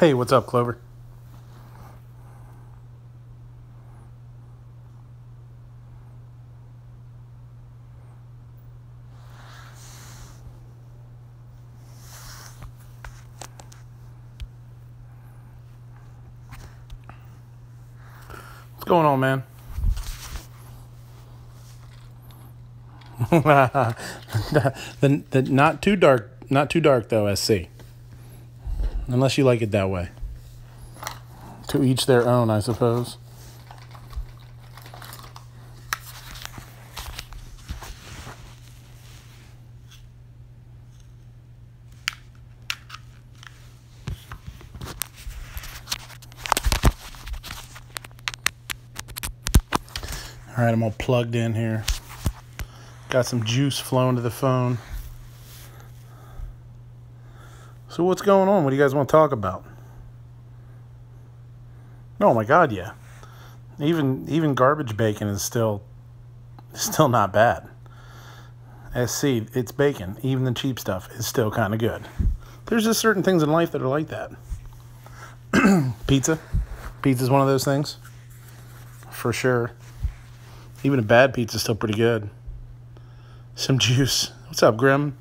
Hey, what's up, Clover? What's going on, man? the not too dark though, SC. Unless you like it that way. To each their own, I suppose. All right, I'm all plugged in here. Got some juice flowing to the phone. So what's going on? What do you guys want to talk about? Oh my God, yeah. Even garbage bacon is still not bad. SC, it's bacon. Even the cheap stuff is still kind of good. There's just certain things in life that are like that. Pizza. Pizza's one of those things. For sure. Even a bad pizza's still pretty good. Some juice. What's up, Grim?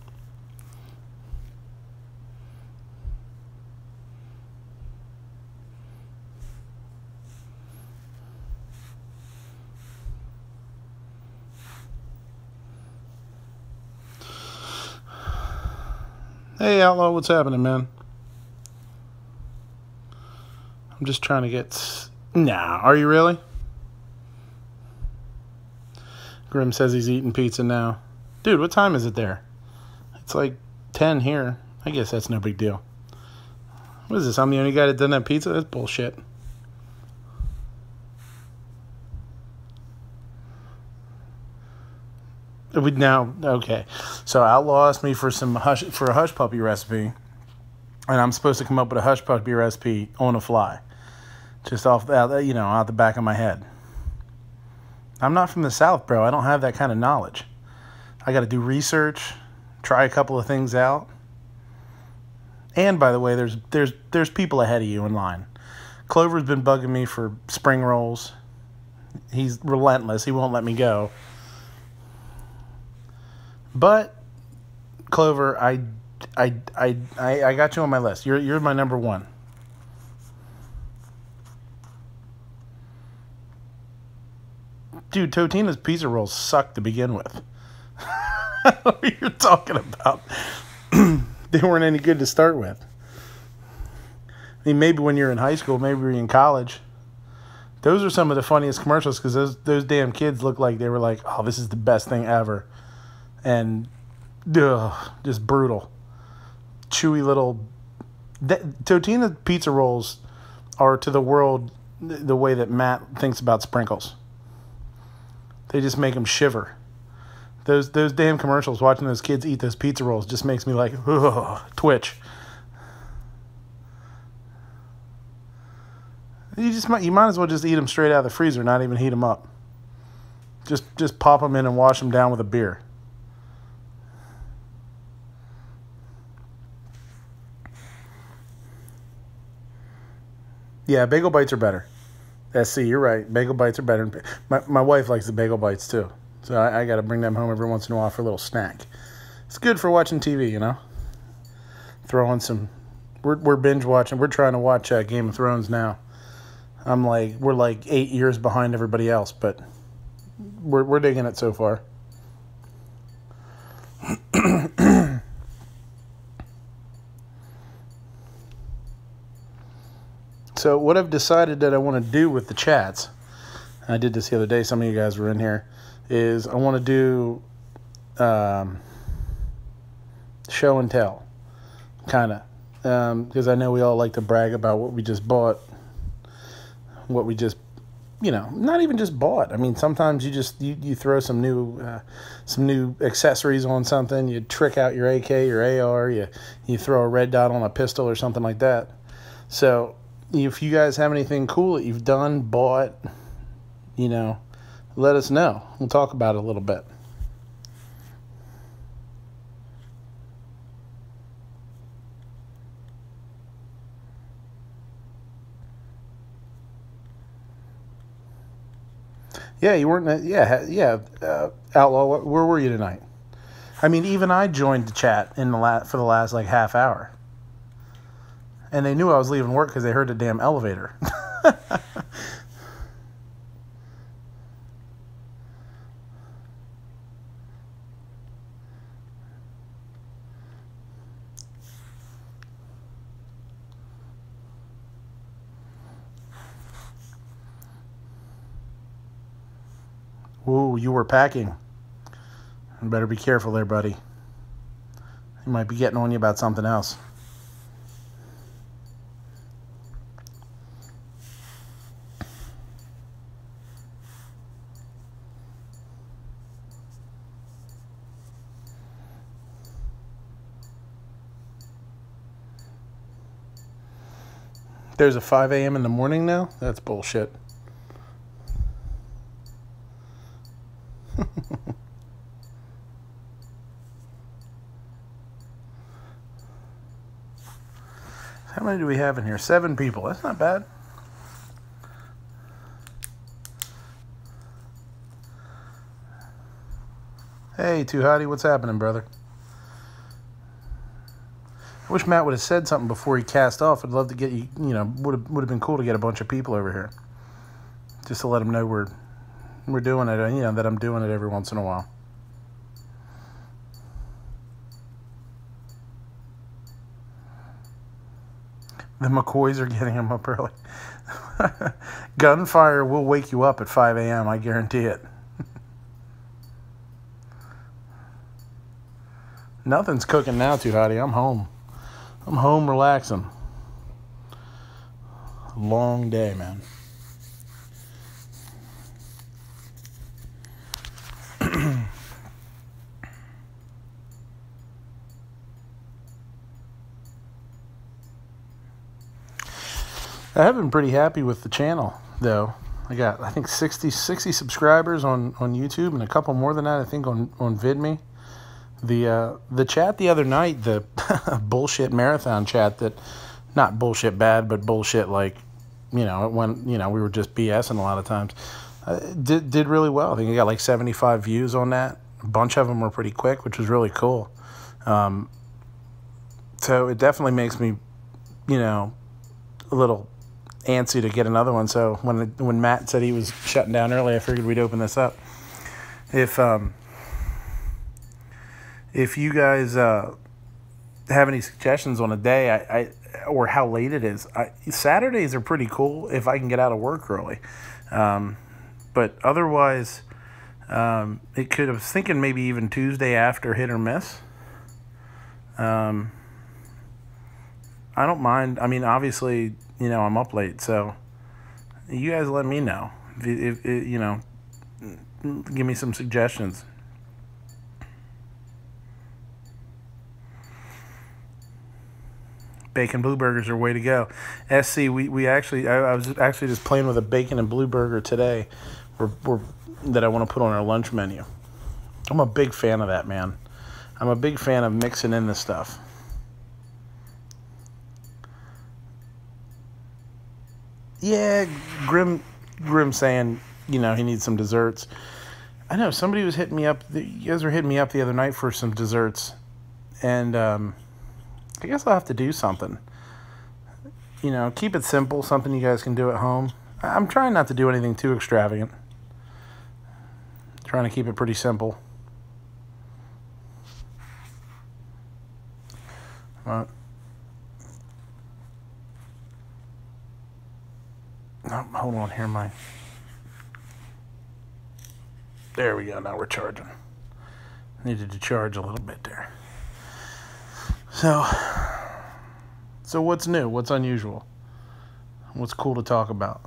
Hey, Outlaw, what's happening, man? I'm just trying to get... Nah, are you really? Grim says he's eating pizza now. Dude, what time is it there? It's like 10 here. I guess that's no big deal. What is this? I'm the only guy that doesn't have pizza? That's bullshit. Okay. So Outlaw asked me for a hush puppy recipe, and I'm supposed to come up with a hush puppy recipe on the fly, just out the back of my head. I'm not from the South, bro. I don't have that kind of knowledge. I got to do research, try a couple of things out. And by the way, there's people ahead of you in line. Clover's been bugging me for spring rolls. He's relentless. He won't let me go. But Clover, I got you on my list. You're my number one. Dude, Totina's pizza rolls suck to begin with. I don't know what you're talking about. They weren't any good to start with. I mean, maybe when you're in high school, maybe you're in college. Those are some of the funniest commercials because those damn kids look like they were like, oh, this is the best thing ever. And just brutal. Chewy little... Totina's pizza rolls are to the world the way that Matt thinks about sprinkles. They just make them shiver. Those damn commercials, watching those kids eat those pizza rolls, just makes me like, twitch. You might as well just eat them straight out of the freezer, not even heat them up. Just pop them in and wash them down with a beer. Yeah, bagel bites are better. SC, you're right. Bagel bites are better. My wife likes the bagel bites too. So I got to bring them home every once in a while for a little snack. It's good for watching TV, you know. Throw on some... We're binge watching. We're trying to watch Game of Thrones now. We're like 8 years behind everybody else, but we're digging it so far. So what I've decided that I want to do with the chats, I did this the other day, some of you guys were in here, is I want to do show and tell, kind of, because I know we all like to brag about what we just bought, what we just, not even just bought. I mean, sometimes you throw some new accessories on something, you trick out your AK, your AR, you throw a red dot on a pistol or something like that. So if you guys have anything cool that you've done, bought, let us know. We'll talk about it a little bit. Yeah, you weren't. Yeah. Outlaw, where were you tonight? I mean, even I joined the chat for the last like half hour, and they knew I was leaving work because they heard the damn elevator. Ooh, you were packing. You better be careful there, buddy. He might be getting on you about something else. There's a 5 a.m. in the morning now? That's bullshit. How many do we have in here? 7 people. That's not bad. Hey, Too Hottie, what's happening, brother? I wish Matt would have said something before he cast off. I'd love to get you, would have been cool to get a bunch of people over here. Just to let them know we're doing it, that I'm doing it every once in a while. The McCoys are getting him up early. Gunfire will wake you up at 5 a.m., I guarantee it. Nothing's cooking now, Too Hottie. I'm home. I'm home relaxing. Long day, man. I have been pretty happy with the channel, though. I got, I think, 60 subscribers on YouTube and a couple more than that, I think, on VidMe. The chat the other night, the bullshit marathon chat that, not bullshit bad, but bullshit like, when, we were just BSing a lot of times, did really well. I think I got like 75 views on that. A bunch of them were pretty quick, which was really cool. So it definitely makes me, a little antsy to get another one. So when Matt said he was shutting down early, I figured we'd open this up. If you guys have any suggestions on a day, or how late it is, Saturdays are pretty cool if I can get out of work early. But otherwise, I was thinking maybe even Tuesday after, hit or miss. I don't mind. I mean, obviously, I'm up late, so you guys let me know. If give me some suggestions. Bacon blue burgers are way to go. SC, I was actually just playing with a bacon and blue burger today, that I want to put on our lunch menu. I'm a big fan of that, man. I'm a big fan of mixing in this stuff. Yeah, Grim saying, he needs some desserts. I know, somebody was hitting me up. You guys were hitting me up the other night for some desserts. And, I guess I'll have to do something. Keep it simple, something you guys can do at home. I'm trying not to do anything too extravagant. Trying to keep it pretty simple. Oh, hold on here, there we go, now we're charging. Needed to charge a little bit there. So what's new? What's unusual? What's cool to talk about?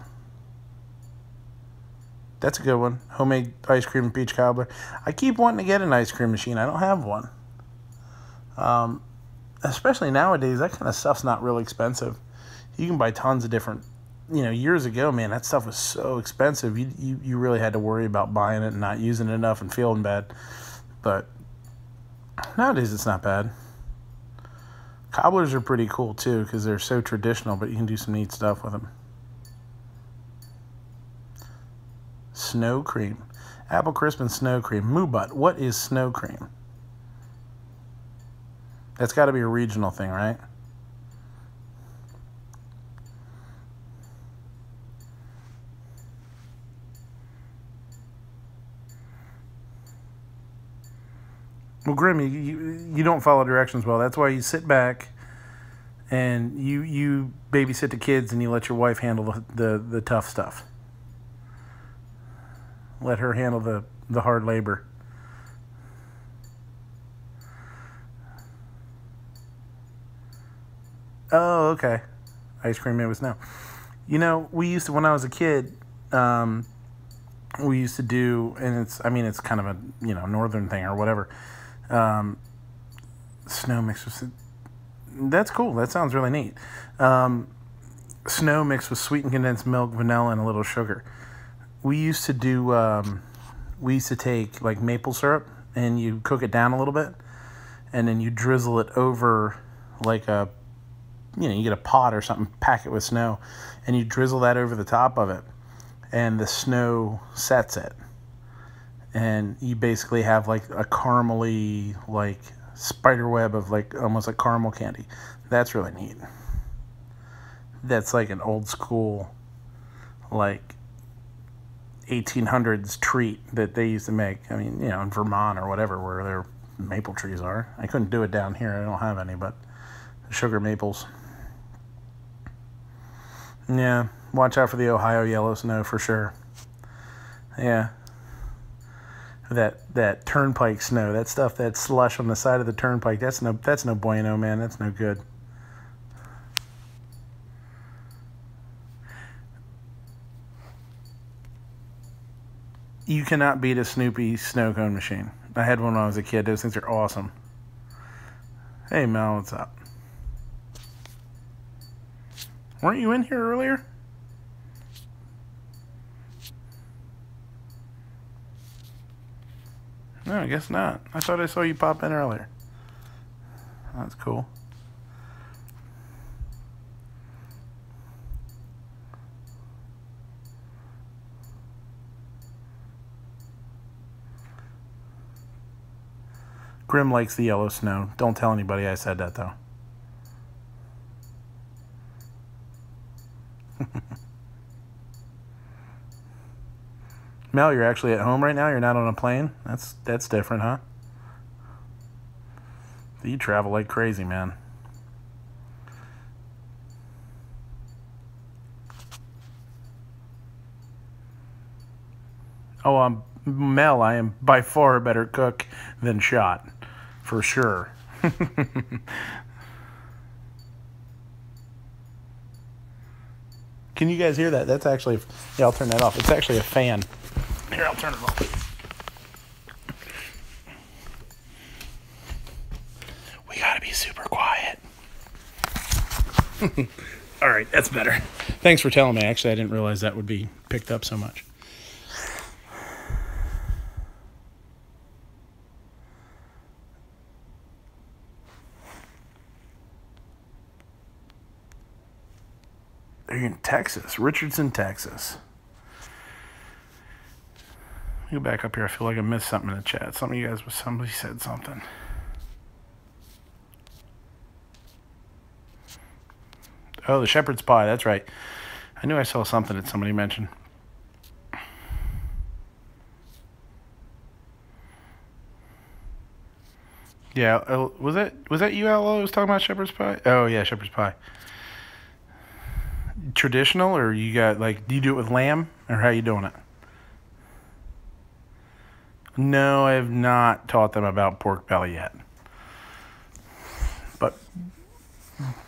That's a good one. Homemade ice cream and peach cobbler. I keep wanting to get an ice cream machine. I don't have one. Especially nowadays, that kind of stuff's not really expensive. You can buy tons of different, years ago, man, that stuff was so expensive. You really had to worry about buying it and not using it enough and feeling bad. But nowadays, it's not bad. Cobblers are pretty cool, too, because they're so traditional, but you can do some neat stuff with them. snow cream. Apple crisp and snow cream. Moo Butt, what is snow cream? That's got to be a regional thing, right? Well, Grim, you don't follow directions well. That's why you sit back and you babysit the kids and you let your wife handle the tough stuff. Let her handle the hard labor. Oh, okay. Ice cream made with snow. You know, we used to, when I was a kid, we used to do, and it's kind of a, northern thing or whatever. Snow mixed with, that's cool. That sounds really neat. Snow mixed with sweetened condensed milk, vanilla, and a little sugar. We used to do, we used to take like maple syrup and you cook it down a little bit and then you drizzle it over like a, you get a pot or something, pack it with snow, and you drizzle that over the top of it, and the snow sets it. And you basically have like a caramely, like spider web of like almost like caramel candy. That's really neat. That's like an old school, like 1800s treat that they used to make. I mean, in Vermont or whatever, where their maple trees are. I couldn't do it down here. I don't have any, but sugar maples. Yeah, watch out for the Ohio yellow snow for sure. Yeah. That turnpike snow, that stuff, that slush on the side of the turnpike, that's no bueno, man. That's no good. You cannot beat a Snoopy snow cone machine. I had one when I was a kid. Those things are awesome. Hey, Mel, what's up? Weren't you in here earlier? No, I guess not. I thought I saw you pop in earlier. That's cool. Grim likes the yellow snow. Don't tell anybody I said that, though. Mel, you're actually at home right now? You're not on a plane? That's different, huh? You travel like crazy, man. Oh, Mel, I am by far a better cook than Shot. For sure. Can you guys hear that? That's actually... Yeah, I'll turn that off. It's actually a fan. Here, I'll turn it off. We gotta be super quiet. All right, that's better. Thanks for telling me. Actually, I didn't realize that would be picked up so much. They're in Texas, Richardson, Texas. Go back up here. I feel like I missed something in the chat. Somebody said something. Oh, the shepherd's pie. That's right. I knew I saw something that somebody mentioned. Yeah, was that you, Al, was talking about shepherd's pie? Oh yeah, shepherd's pie. Traditional, or you got do you do it with lamb, or how you doing it? No, I have not taught them about pork belly yet. But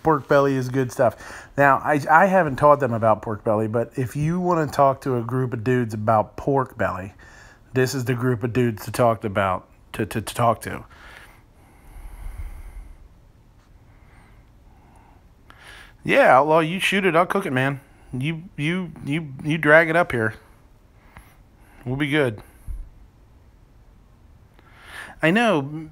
pork belly is good stuff. Now, I haven't taught them about pork belly, but if you want to talk to a group of dudes about pork belly, this is the group of dudes to talk about to talk to. Yeah, Outlaw, you shoot it, I'll cook it, man. You drag it up here. We'll be good. I know.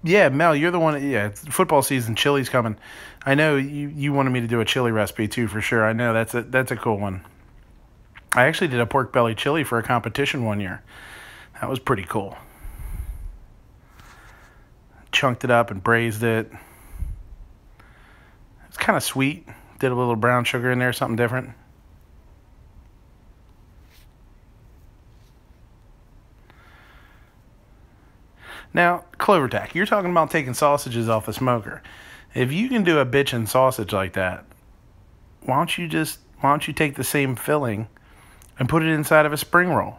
Yeah, Mel, you're the one. Yeah, it's football season. Chili's coming. I know you wanted me to do a chili recipe too, for sure. I know that's a cool one. I actually did a pork belly chili for a competition one year. That was pretty cool. Chunked it up and braised it. It's kind of sweet. Did a little brown sugar in there, something different. Now, Clovertack, you're talking about taking sausages off the smoker. If you can do a bitchin' sausage like that, why don't you take the same filling and put it inside of a spring roll?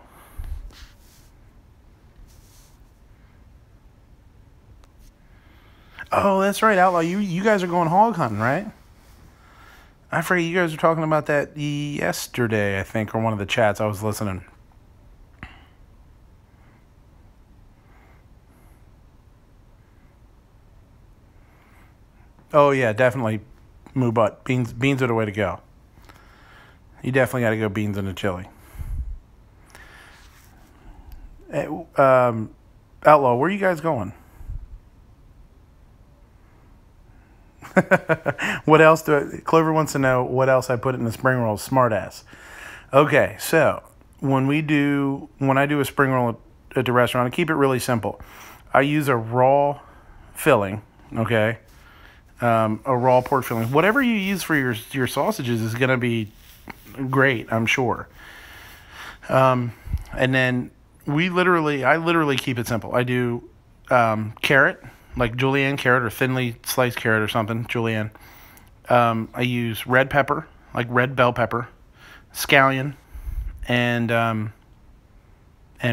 Oh, that's right, Outlaw. You guys are going hog hunting, right? I forget, you guys were talking about that yesterday, I think, or one of the chats I was listening. Oh yeah, definitely. Moo butt. Beans are the way to go. You definitely got to go beans in the chili. Outlaw, where are you guys going? What else Clover wants to know what else I put in the spring roll. Smartass. Okay, so when I do a spring roll at the restaurant, I keep it really simple. I use a raw filling, okay? A raw pork filling. Whatever you use for your sausages is going to be great, I'm sure. And then I literally keep it simple. I do carrot, like julienne carrot or thinly sliced carrot or something, julienne. I use red pepper, like red bell pepper, scallion, and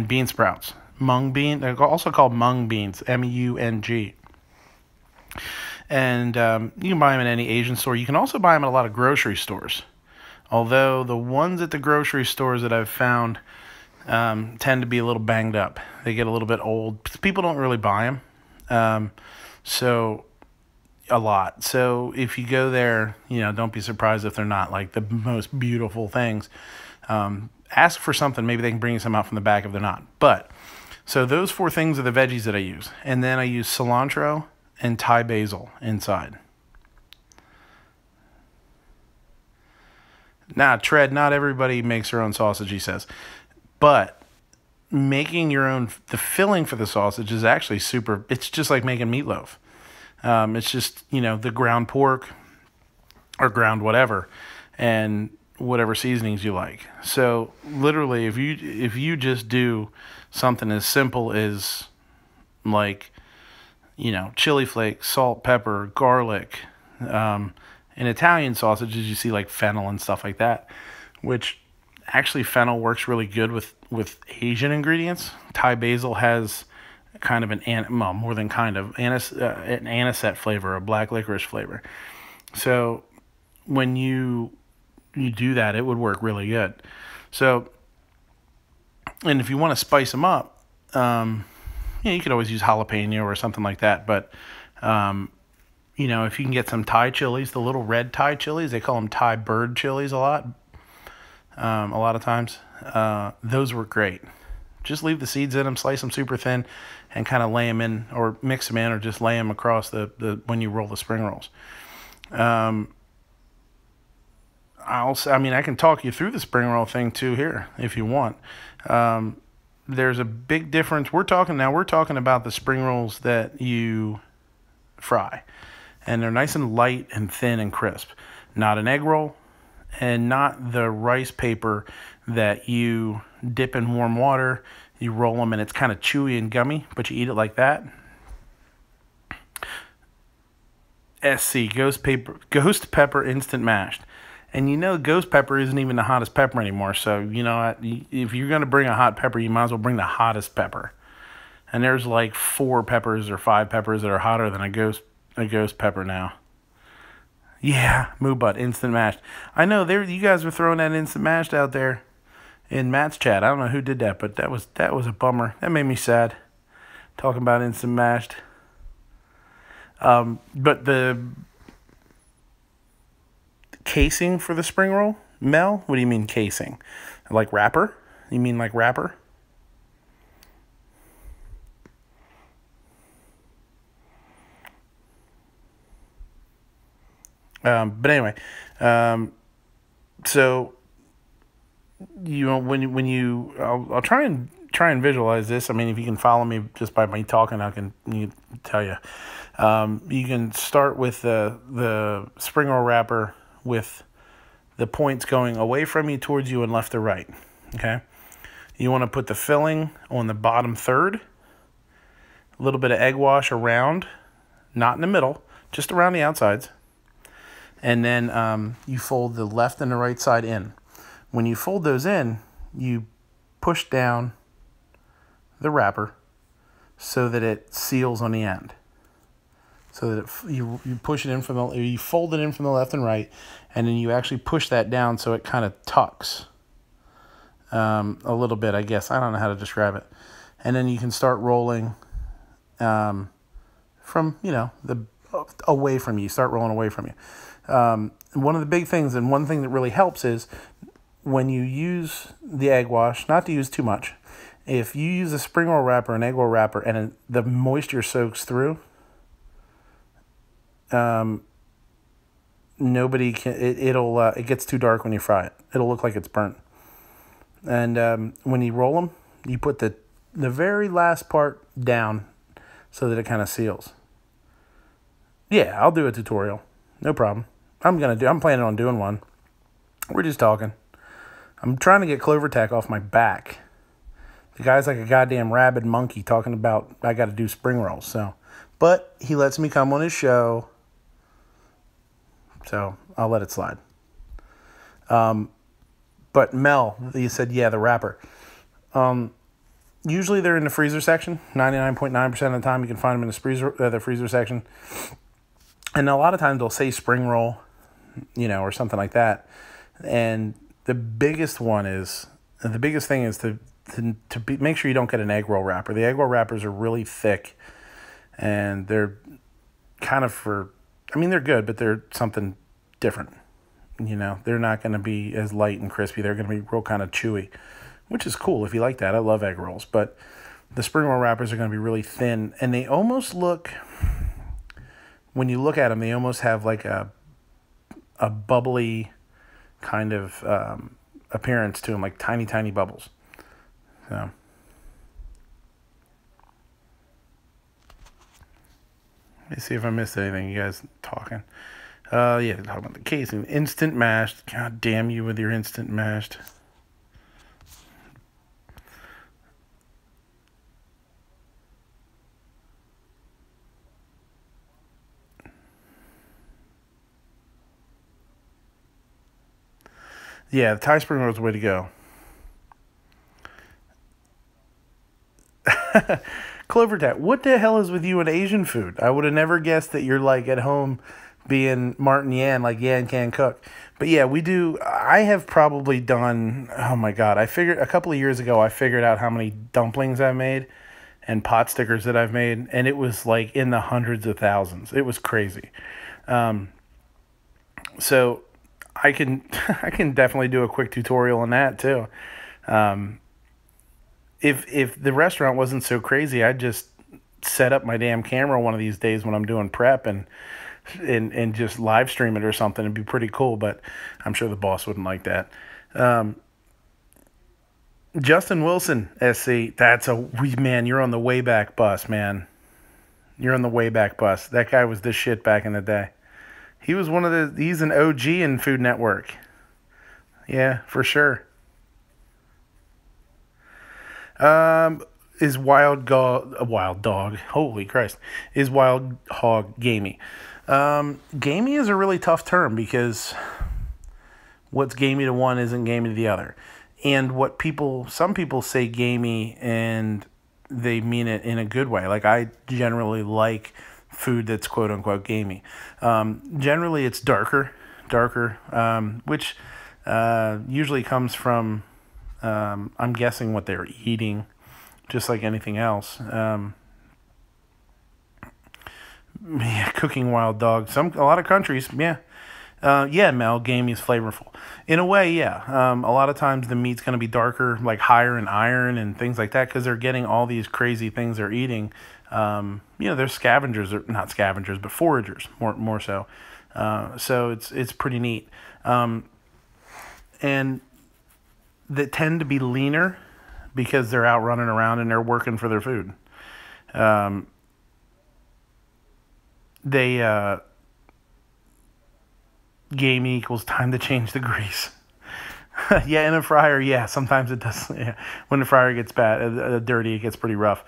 bean sprouts. Mung bean, they're also called mung beans, M-U-N-G. And you can buy them in any Asian store. You can also buy them at a lot of grocery stores. Although the ones at the grocery stores that I've found tend to be a little banged up. They get a little bit old. People don't really buy them. So a lot. So if you go there, don't be surprised if they're not like the most beautiful things. Ask for something. Maybe they can bring you some out from the back if they're not. But so those 4 things are the veggies that I use. And then I use cilantro and Thai basil inside. Now, Tread, not everybody makes their own sausage, he says. But making the filling for the sausage is actually super, it's just like making meatloaf. It's just, the ground pork or ground whatever and whatever seasonings you like. So literally, if you just do something as simple as like, chili flakes, salt, pepper, garlic, in Italian sausages, you see like fennel and stuff like that, which actually fennel works really good with Asian ingredients. Thai basil has kind of an anisette flavor, a black licorice flavor. So when you do that, it would work really good. So, and if you want to spice them up, you could always use jalapeno or something like that. But if you can get some Thai chilies, the little red Thai chilies, they call them Thai bird chilies a lot of times. Those work great. Just leave the seeds in them, slice them super thin, and kind of lay them in, or mix them in, or just lay them across when you roll the spring rolls. I can talk you through the spring roll thing too here if you want. There's a big difference. We're talking about the spring rolls that you fry, and they're nice and light and thin and crisp. Not an egg roll, and not the rice paper that you dip in warm water, you roll them and it's kind of chewy and gummy, but you eat it like that. SC, Ghost Pepper Instant Mashed. And ghost pepper isn't even the hottest pepper anymore, so if you're going to bring a hot pepper, you might as well bring the hottest pepper. And there's like 4 peppers or 5 peppers that are hotter than a ghost pepper now. Yeah, Moo Butt, Instant Mashed. I know you guys were throwing that Instant Mashed out there in Matt's chat. I don't know who did that, but that was a bummer. That made me sad, talking about Instant Mashed. But the casing for the spring roll, Mel? What do you mean casing? Like wrapper? You mean like wrapper? But anyway, so I'll try and visualize this. I mean, if you can follow me just by me talking, I can tell you. You can start with the spring roll wrapper with the points going away from you, towards you, and left to right. Okay. You want to put the filling on the bottom third, a little bit of egg wash around, not in the middle, just around the outsides. And then you fold the left and the right side in. When you fold those in, you push down the wrapper so that it seals on the end. So that you push it in you fold it in from the left and right, and then you actually push that down so it kind of tucks a little bit, I guess. I don't know how to describe it. And then you can start rolling from, away from you. Start rolling away from you. One of the big things, and one thing that really helps, is when you use the egg wash, not to use too much. If you use a spring roll wrapper, an egg roll wrapper, and the moisture soaks through, nobody can. It gets too dark when you fry it. It'll look like it's burnt. And when you roll them, you put the very last part down so that it kind of seals. Yeah, I'll do a tutorial. No problem. I'm planning on doing one. We're just talking. I'm trying to get Clover Tack off my back. The guy's like a goddamn rabid monkey talking about I got to do spring rolls. So, but he lets me come on his show, so I'll let it slide. But Mel, you said, yeah, the wrapper. Usually they're in the freezer section. 99.9% of the time you can find them in the freezer section. And a lot of times they'll say spring roll, or something like that. And the biggest thing is to make sure you don't get an egg roll wrapper. The egg roll wrappers are really thick, and they're kind of they're good, but they're something different. They're not going to be as light and crispy. They're going to be real kind of chewy, which is cool if you like that. I love egg rolls, but the spring roll wrappers are going to be really thin, and they almost look, when you look at them, they almost have like a bubbly kind of appearance to them, like tiny, tiny bubbles. So, let me see if I missed anything. You guys talking? Yeah, talking about the casing. Instant mashed. God damn you with your instant mashed. Yeah, the Thai spring roll is the way to go. Clover Tat, what the hell is with you and Asian food? I would have never guessed that you're like at home being Martin Yan, like Yan can cook. But yeah, we do. I have probably done, oh my God, a couple of years ago, I figured out how many dumplings I've made and pot stickers that I've made, and it was like in the hundreds of thousands. It was crazy. So I can definitely do a quick tutorial on that too. If the restaurant wasn't so crazy, I'd just set up my damn camera one of these days when I'm doing prep and just live stream it or something. It'd be pretty cool, but I'm sure the boss wouldn't like that. Justin Wilson, SC, man, you're on the way back bus, man. You're on the way back bus. That guy was the shit back in the day. He was he's an OG in Food Network. Yeah, for sure. Is wild dog, holy Christ, is wild hog gamey? Gamey is a really tough term because what's gamey to one isn't gamey to the other. And some people say gamey and they mean it in a good way. Like, I generally like food that's quote unquote gamey. Generally it's darker, which usually comes from, I'm guessing what they're eating, just like anything else. Yeah, cooking wild dog. A lot of countries, yeah. Yeah, Mel, gamey is flavorful. In a way, yeah. A lot of times the meat's going to be darker, like higher in iron and things like that, because they're getting all these crazy things they're eating. They're scavengers, or not scavengers, but foragers, more so. So it's pretty neat. And that tend to be leaner because they're out running around and they're working for their food. Game equals time to change the grease. Yeah, in a fryer, yeah, sometimes it does. Yeah. When the fryer gets bad, dirty, it gets pretty rough.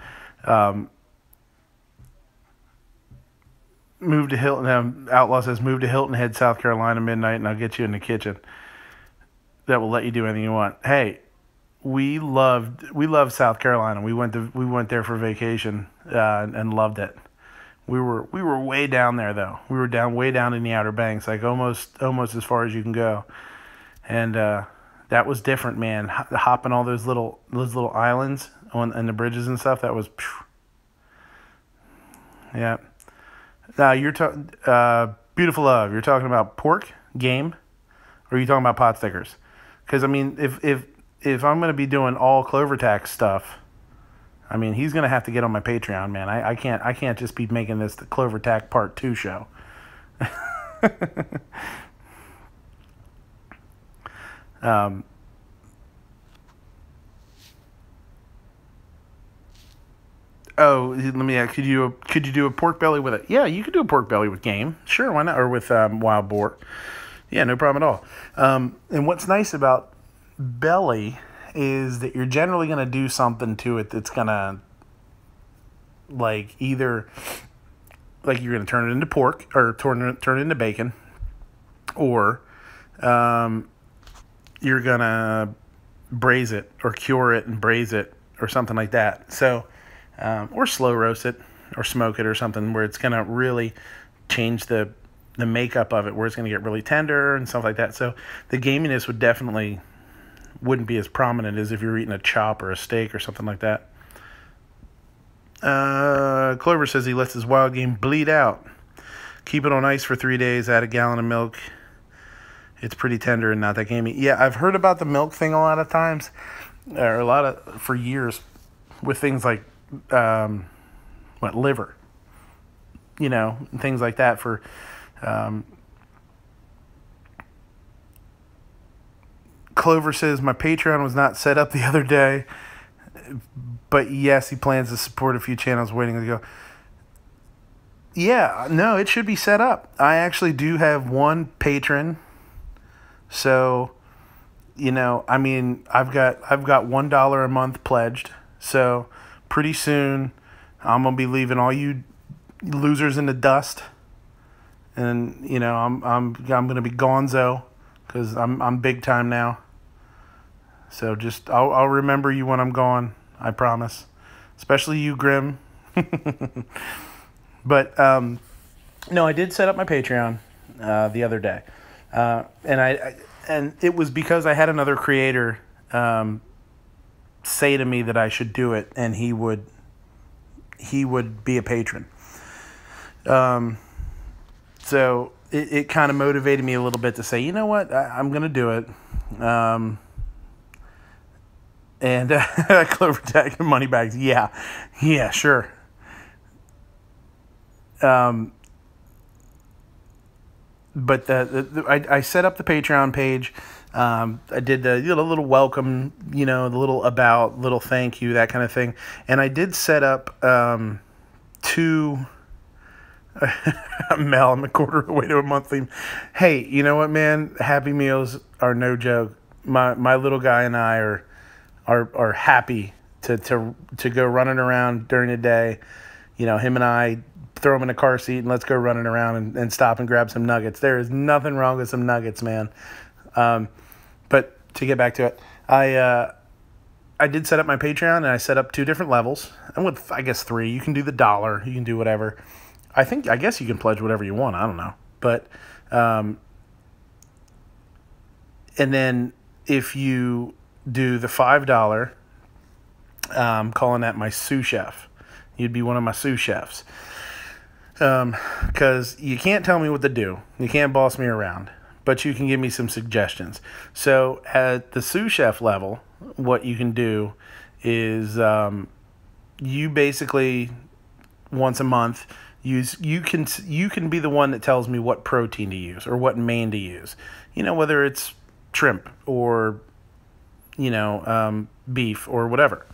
Move to Hilton. Outlaw says, move to Hilton Head, South Carolina, midnight, and I'll get you in the kitchen. That will let you do anything you want. Hey, we loved South Carolina. We went there for vacation and loved it. We were way down there though. We were way down in the Outer Banks, like almost as far as you can go, and that was different, man. Hopping all those little islands and the bridges and stuff. That was, yeah. Now you're talking, beautiful love. You're talking about pork, game, or are you talking about pot stickers? Because I mean, if I'm gonna be doing all Clover Tax stuff, I mean, he's gonna have to get on my Patreon, man. I can't just be making this the Clover Tax Part 2 show. Oh, let me ask, could you do a pork belly with it? Yeah, you could do a pork belly with game. Sure, why not? Or with wild boar. Yeah, no problem at all. And what's nice about belly is that you're generally going to do something to it that's going to, like, either, like, you're going to turn it into pork or turn it into bacon, or you're going to braise it or cure it and braise it or something like that. So, or slow roast it or smoke it or something where it's going to really change the makeup of it, where it's going to get really tender and stuff like that. So the gaminess wouldn't be as prominent as if you're eating a chop or a steak or something like that. Clover says he lets his wild game bleed out. Keep it on ice for 3 days, add a gallon of milk. It's pretty tender and not that gamey. Yeah, I've heard about the milk thing a lot of times, or for years, with things like, liver, and things like that for, Clover says, my Patreon was not set up the other day, but yes, he plans to support a few channels waiting to go. Yeah, no, it should be set up. I actually do have one patron. So, I mean, I've got $1 a month pledged. So pretty soon I'm going to be leaving all you losers in the dust. And, I'm going to be gonzo because I'm big time now. So just, I'll remember you when I'm gone. I promise. Especially you, Grim. But, no, I did set up my Patreon the other day. And it was because I had another creator say to me that I should do it, and he would be a patron. So it kind of motivated me a little bit to say, you know what, I'm going to do it. And Clover Tag and money bags. Yeah, sure. But I set up the Patreon page. I did the little welcome, the little about, little thank you, that kind of thing. And I did set up 2 Mel, I'm a quarter of the way to a monthly. Hey, you know what, man? Happy Meals are no joke. My little guy and I are happy to go running around during the day. Him and I throw him in a car seat and let's go running around and stop and grab some nuggets. There is nothing wrong with some nuggets, man. But to get back to it, I did set up my Patreon, and I set up 2 different levels. And with, I guess, 3, you can do the $1, you can do whatever. I guess you can pledge whatever you want. I don't know. But, and then if you do the $5, I'm calling that my sous chef. You'd be one of my sous chefs. Because you can't tell me what to do. You can't boss me around. But you can give me some suggestions. So at the sous chef level, what you can do is you basically once a month you can be the one that tells me what protein to use or what main to use. Whether it's shrimp or beef or whatever.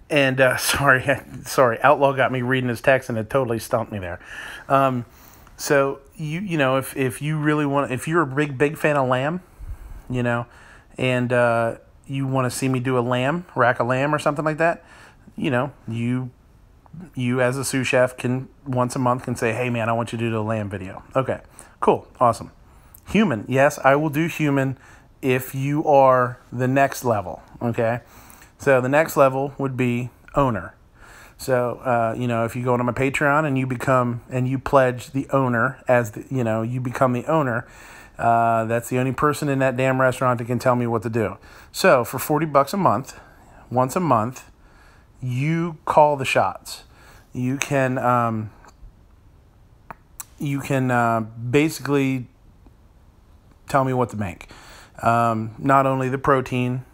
Sorry, Outlaw got me reading his text and it totally stumped me there. So if you really want, if you're a big fan of lamb, and you want to see me do rack a lamb or something like that, you as a sous chef can once a month can say, hey man, I want you to do a lamb video. Okay, cool, awesome. Human, yes, I will do human if you are the next level. Okay, so the next level would be owner. So if you go onto my Patreon and you pledge the owner as you become the owner. That's the only person in that damn restaurant that can tell me what to do. So for $40 a month, once a month, you call the shots. You can basically tell me what to make. Not only the protein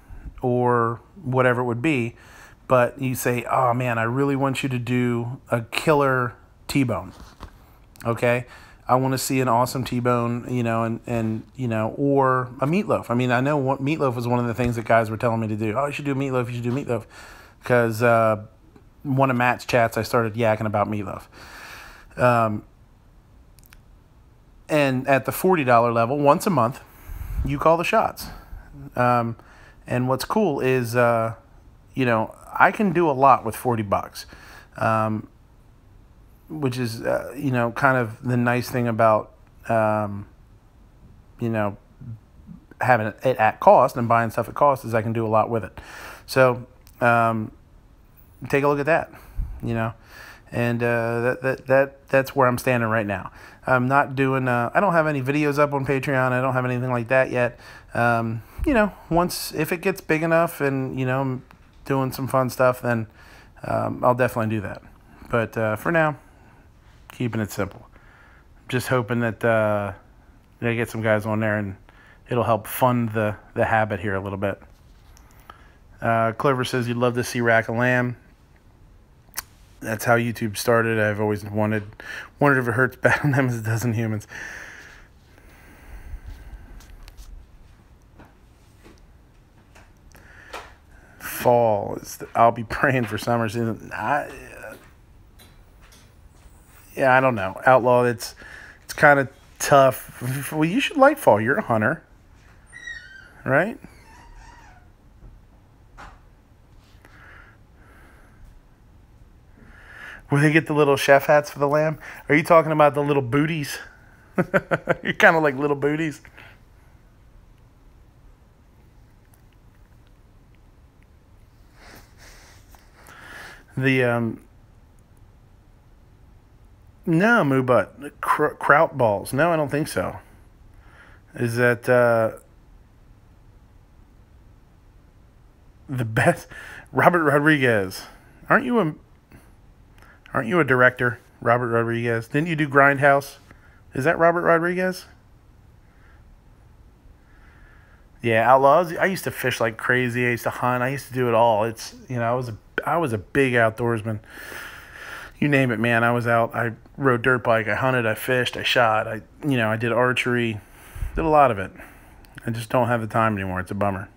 or whatever it would be, but you say, oh man, I really want you to do a killer T-bone. Okay? I want to see an awesome T-bone, or a meatloaf. I mean, I know what meatloaf was one of the things that guys were telling me to do. Oh, you should do meatloaf. You should do meatloaf. Because one of Matt's chats, I started yakking about meatloaf. And at the $40 level, once a month, you call the shots. And what's cool is, I can do a lot with $40. Which is, kind of the nice thing about, having it at cost and buying stuff at cost is I can do a lot with it. So, take a look at that, and that's where I'm standing right now. I'm not doing, I don't have any videos up on Patreon. I don't have anything like that yet. If it gets big enough and, I'm doing some fun stuff, then I'll definitely do that. But for now, keeping it simple. Just hoping that I get some guys on there and it'll help fund the habit here a little bit. Clover says you'd love to see rack a lamb. That's how YouTube started. I've always wondered if it hurts bad on them as it does in humans. Fall I'll be praying for summer season. I don't know. Outlaw, it's kind of tough. Well, you should like fall. You're a hunter, right? Where they get the little chef hats for the lamb? Are you talking about the little booties? You're kind of like little booties. No, moo butt. Kraut balls. No, I don't think so. Is that the best? Robert Rodriguez. Aren't you a director, Robert Rodriguez? Didn't you do Grindhouse? Is that Robert Rodriguez? Yeah, Outlaws. I used to fish like crazy. I used to hunt. I used to do it all. It's I was a big outdoorsman. You name it, man. I was out. I rode dirt bike. I hunted. I fished. I shot. I did archery. Did a lot of it. I just don't have the time anymore. It's a bummer.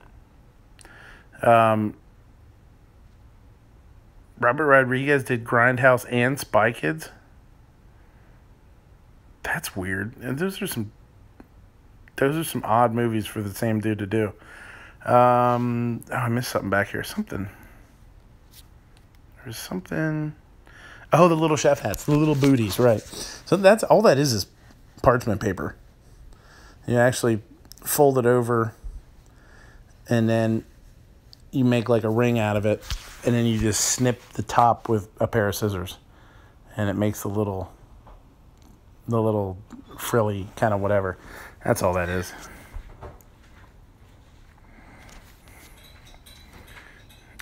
Robert Rodriguez did Grindhouse and Spy Kids. That's weird. And those are some odd movies for the same dude to do. I missed something back here. There's something. Oh, the little chef hats, the little booties, right? So that's all that is parchment paper. You actually fold it over, and then you make like a ring out of it, and then you just snip the top with a pair of scissors, and it makes the little frilly kind of whatever. That's all that is.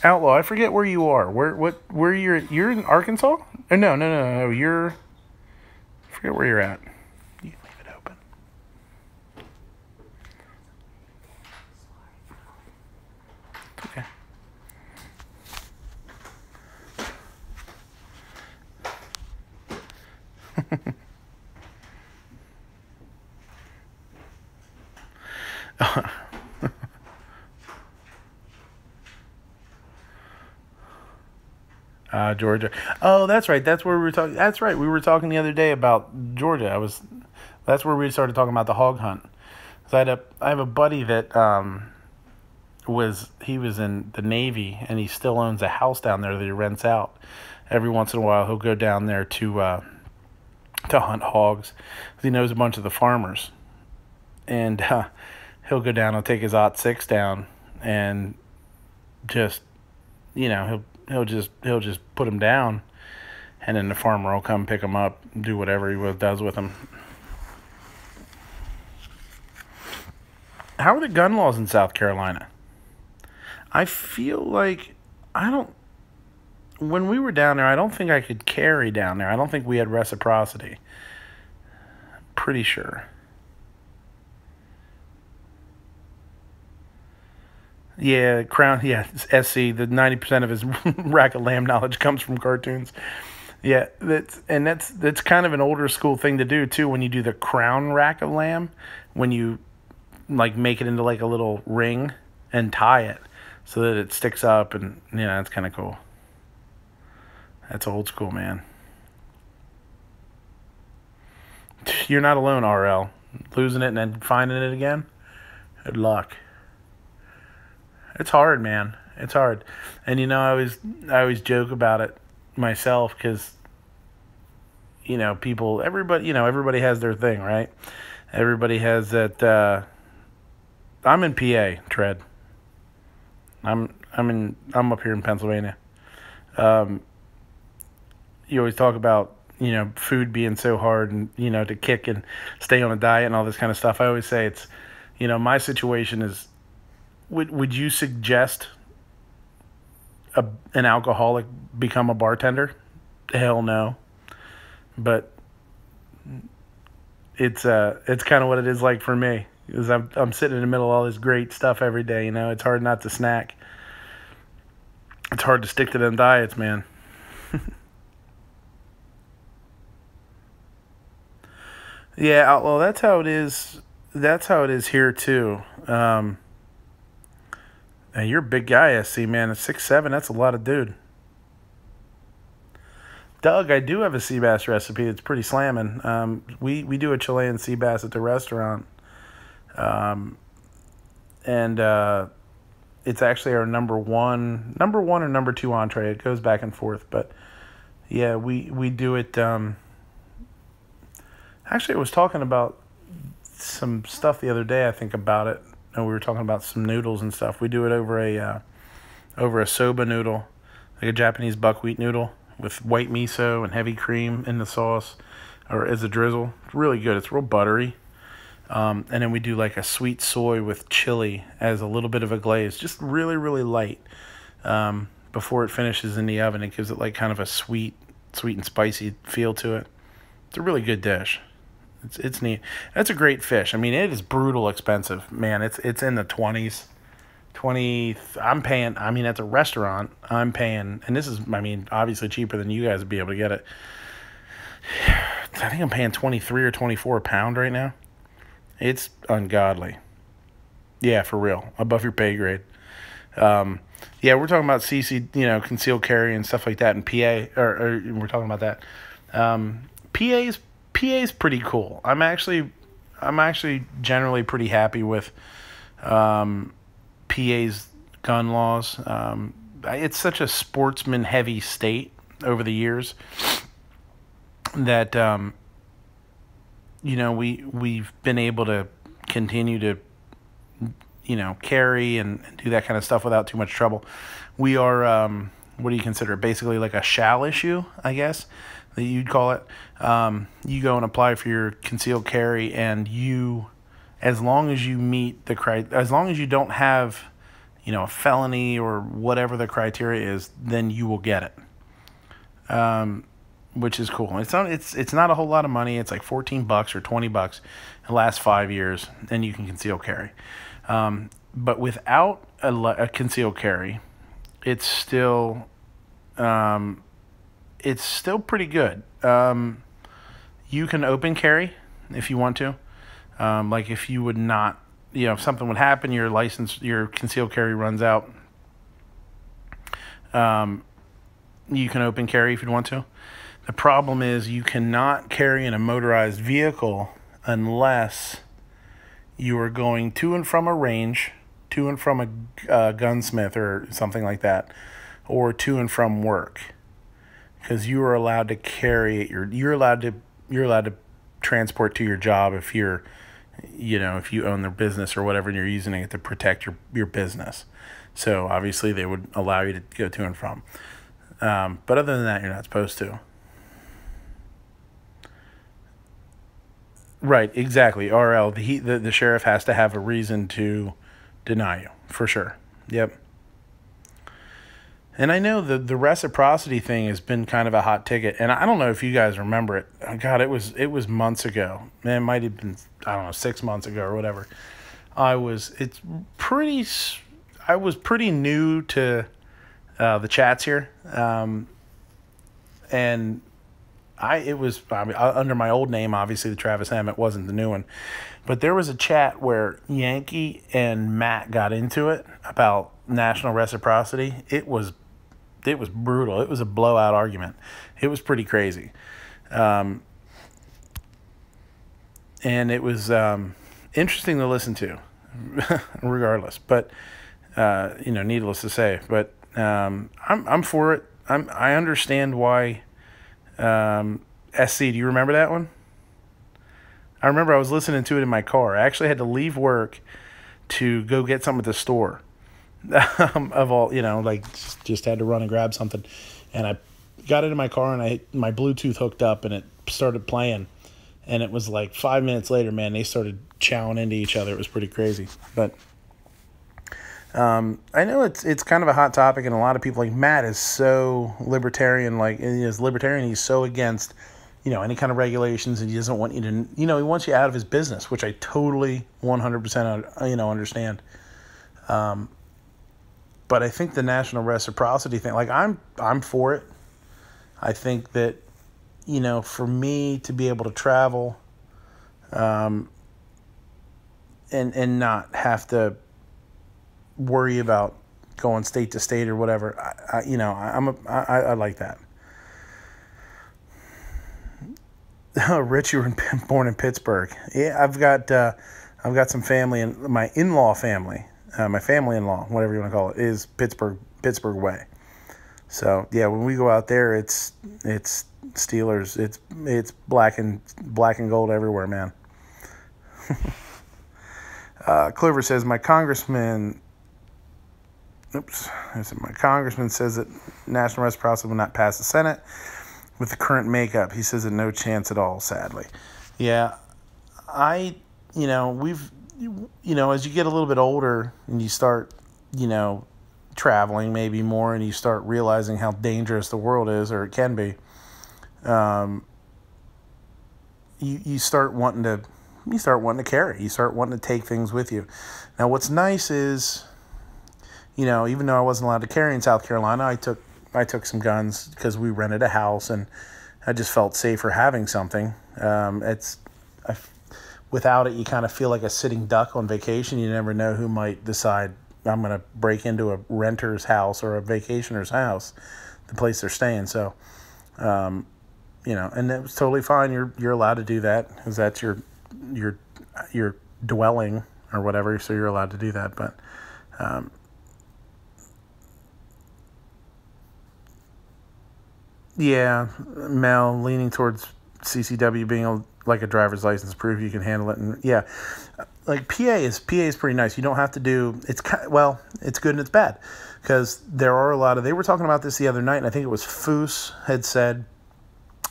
Outlaw, I forget where you are. Where you're in Arkansas? Oh, no. I forget where you're at. You leave it open. Okay. Georgia. Oh, that's right. That's where we were talking. That's right. We were talking the other day about Georgia. That's where we started talking about the hog hunt. So I have a buddy that he was in the Navy, and he still owns a house down there that he rents out. Every once in a while, he'll go down there to hunt hogs. He knows a bunch of the farmers, and he'll go down. He'll take his /6 down, and just he'll just put him down, and then the farmer will come pick him up, do whatever he does with him. How are the gun laws in South Carolina? I feel like when we were down there, I don't think I could carry down there. I don't think we had reciprocity. Pretty sure. Yeah, SC, the 90% of his rack of lamb knowledge comes from cartoons. Yeah, that's kind of an older school thing to do too, when you do the crown rack of lamb, when you like make it into like a little ring and tie it so that it sticks up, and that's kind of cool. That's old school, man. You're not alone, RL. Losing it and then finding it again? Good luck. It's hard, man. It's hard. And I always joke about it myself, because everybody has their thing, right? Everybody has that. I'm in PA, Tread. I'm up here in Pennsylvania. You always talk about food being so hard, and to kick and stay on a diet and all this kind of stuff. I always say it's my situation is, would you suggest an alcoholic become a bartender? Hell no. But it's kind of what it is like for me, because I'm sitting in the middle of all this great stuff every day. It's hard not to snack. It's hard to stick to them diets, man. Yeah, well, that's how it is. That's how it is here too. You're a big guy, SC, man. At 6'7", that's a lot of dude. Doug, I do have a sea bass recipe that's pretty slamming. We do a Chilean sea bass at the restaurant. And it's actually our number one or number 2 entree. It goes back and forth, but yeah, we do it. Actually, I was talking about some stuff the other day, I think, about it. And we were talking about some noodles and stuff. We do it over a soba noodle, like a Japanese buckwheat noodle with white miso and heavy cream in the sauce, or as a drizzle. It's really good. It's real buttery. And then we do like a sweet soy with chili as a little bit of a glaze, just really, really light, before it finishes in the oven. It gives it like kind of a sweet and spicy feel to it. It's a really good dish. It's neat. That's a great fish. I mean, it is brutal expensive, man. It's in the 20s. I'm paying. I mean, at the restaurant, I'm paying, and this is, I mean, obviously cheaper than you guys would be able to get it. I think I'm paying 23 or 24 a pound right now. It's ungodly. Yeah, for real. Above your pay grade. Yeah, we're talking about CC, concealed carry and stuff like that in PA, or we're talking about that. PA's pretty cool. I'm actually generally pretty happy with PA's gun laws. It's such a sportsman heavy state over the years that we've been able to continue to carry and do that kind of stuff without too much trouble. We are what do you consider, basically like a shall issue, I guess, that you'd call it. You go and apply for your concealed carry, and as long as you meet as long as you don't have, a felony or whatever the criteria is, then you will get it. Which is cool. It's not a whole lot of money. It's like $14 or $20. It lasts 5 years, and you can conceal carry. But without a concealed carry, it's still pretty good. You can open carry if you want to. Like if you would not, if something would happen, your concealed carry runs out. you can open carry if you want to. The problem is you cannot carry in a motorized vehicle unless you are going to and from a range, to and from a gunsmith or something like that, or to and from work, because you are allowed to carry it. You're allowed to transport to your job if you're, if you own their business or whatever, and you're using it to protect your business. So obviously they would allow you to go to and from. But other than that, you're not supposed to. Right, exactly. RL, the sheriff has to have a reason to deny you, for sure. Yep. And I know the reciprocity thing has been kind of a hot ticket, and I don't know if you guys remember it. God, it was months ago. Man, it might have been, I don't know, 6 months ago or whatever. I was pretty new to the chats here, and under my old name, obviously the Travis M. It wasn't the new one, but there was a chat where Yankee and Matt got into it about national reciprocity. It was brutal. It was a blowout argument. It was pretty crazy, and it was interesting to listen to, regardless. But needless to say, but I'm for it. I understand why. SC, do you remember that one? I remember I was listening to it in my car. I actually had to leave work to go get something at the store. Of all, just had to run and grab something. And I got it in my car, and my Bluetooth hooked up, and it started playing. And it was like 5 minutes later, man, they started chowing into each other. It was pretty crazy. But I know it's kind of a hot topic, and a lot of people, like Matt, is so libertarian. He's so against, any kind of regulations, and he doesn't want you to, he wants you out of his business, which I totally 100%, understand. But I think the national reciprocity thing, I'm for it. I think that, for me to be able to travel, and not have to worry about going state to state or whatever. I like that. Rich, you were born in Pittsburgh. Yeah, I've got some family, and my in-law family, my family-in-law, whatever you want to call it, is Pittsburgh way. So yeah, when we go out there, it's Steelers. It's black and gold everywhere, man. Clover says my congressman says that national reciprocity will not pass the Senate with the current makeup. He says that no chance at all, sadly. Yeah, as you get a little bit older and you start, traveling maybe more, and you start realizing how dangerous the world is, or it can be, you start wanting to carry. You start wanting to take things with you. Now, what's nice is, even though I wasn't allowed to carry in South Carolina, I took some guns because we rented a house, and I just felt safer having something. Without it, you kind of feel like a sitting duck on vacation. You never know who might decide, I'm going to break into a renter's house or a vacationer's house, the place they're staying. So, and it was totally fine. You're allowed to do that because that's your dwelling or whatever. So you're allowed to do that. But, yeah, Mel, leaning towards CCW being like a driver's license proof you can handle it, and yeah, like PA is pretty nice. You don't have to do it's good and it's bad, because there are a lot of, they were talking about this the other night, and I think it was Foose had said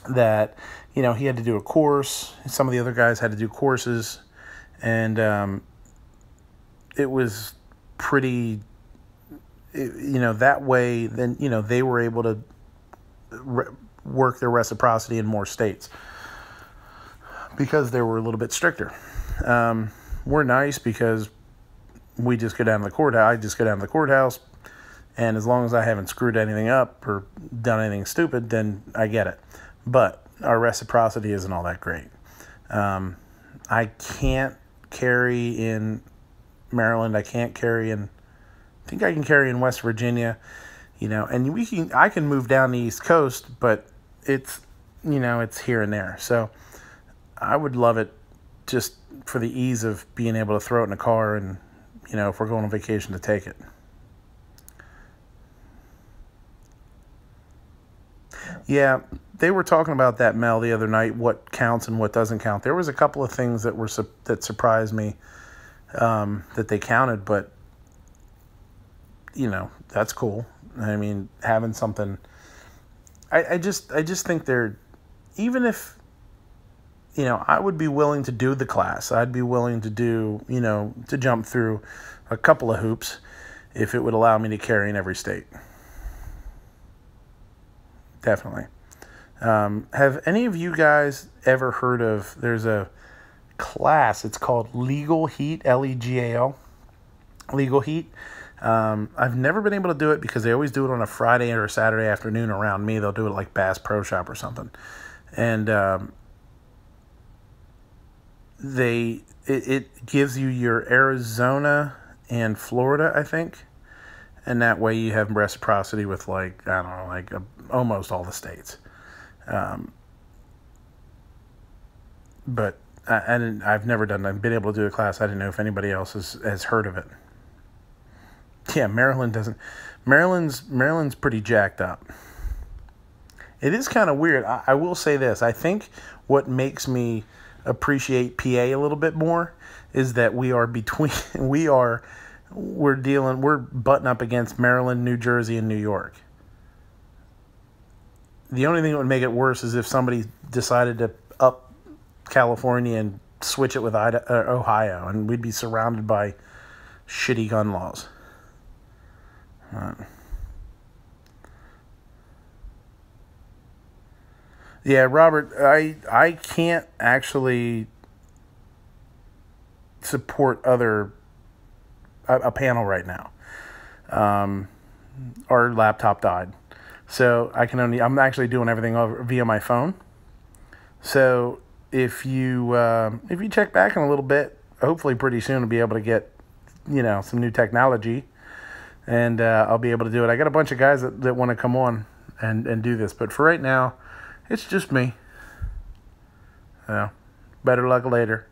that he had to do a course. Some of the other guys had to do courses, and it was pretty, that way. Then they were able to work their reciprocity in more states because they were a little bit stricter. We're nice because we just go down to the courthouse. I just go down to the courthouse, and as long as I haven't screwed anything up or done anything stupid, then I get it. But our reciprocity isn't all that great. I can't carry in Maryland. I think I can carry in West Virginia. and I can move down the East Coast, but it's, it's here and there. So I would love it just for the ease of being able to throw it in a car and, if we're going on vacation, to take it. Yeah, they were talking about that, Mel, the other night, what counts and what doesn't count. There was a couple of things that surprised me, that they counted, but, that's cool. I mean, having something, I just think even if, I would be willing to do the class. I'd be willing to do, to jump through a couple of hoops if it would allow me to carry in every state. Definitely. Have any of you guys ever heard of, there's a class, it's called Legal Heat, Legal, Legal Heat. I've never been able to do it because they always do it on a Friday or a Saturday afternoon around me. They'll do it like Bass Pro Shop or something. And it gives you your Arizona and Florida, I think. And that way you have reciprocity with, like, I don't know, like almost all the states. But I've never done that. I've been able to do a class. I didn't know if anybody else has heard of it. Yeah, Maryland doesn't. Maryland's pretty jacked up. It is kind of weird. I will say this. I think what makes me appreciate PA a little bit more is that we're butting up against Maryland, New Jersey, and New York. The only thing that would make it worse is if somebody decided to up California and switch it with Ohio, and we'd be surrounded by shitty gun laws. Yeah, Robert, I can't actually support a panel right now. Our laptop died. So I'm actually doing everything via my phone. So if you check back in a little bit, hopefully pretty soon I'll be able to get, some new technology, and I'll be able to do it. I got a bunch of guys that want to come on and do this, but for right now, it's just me. Better luck later.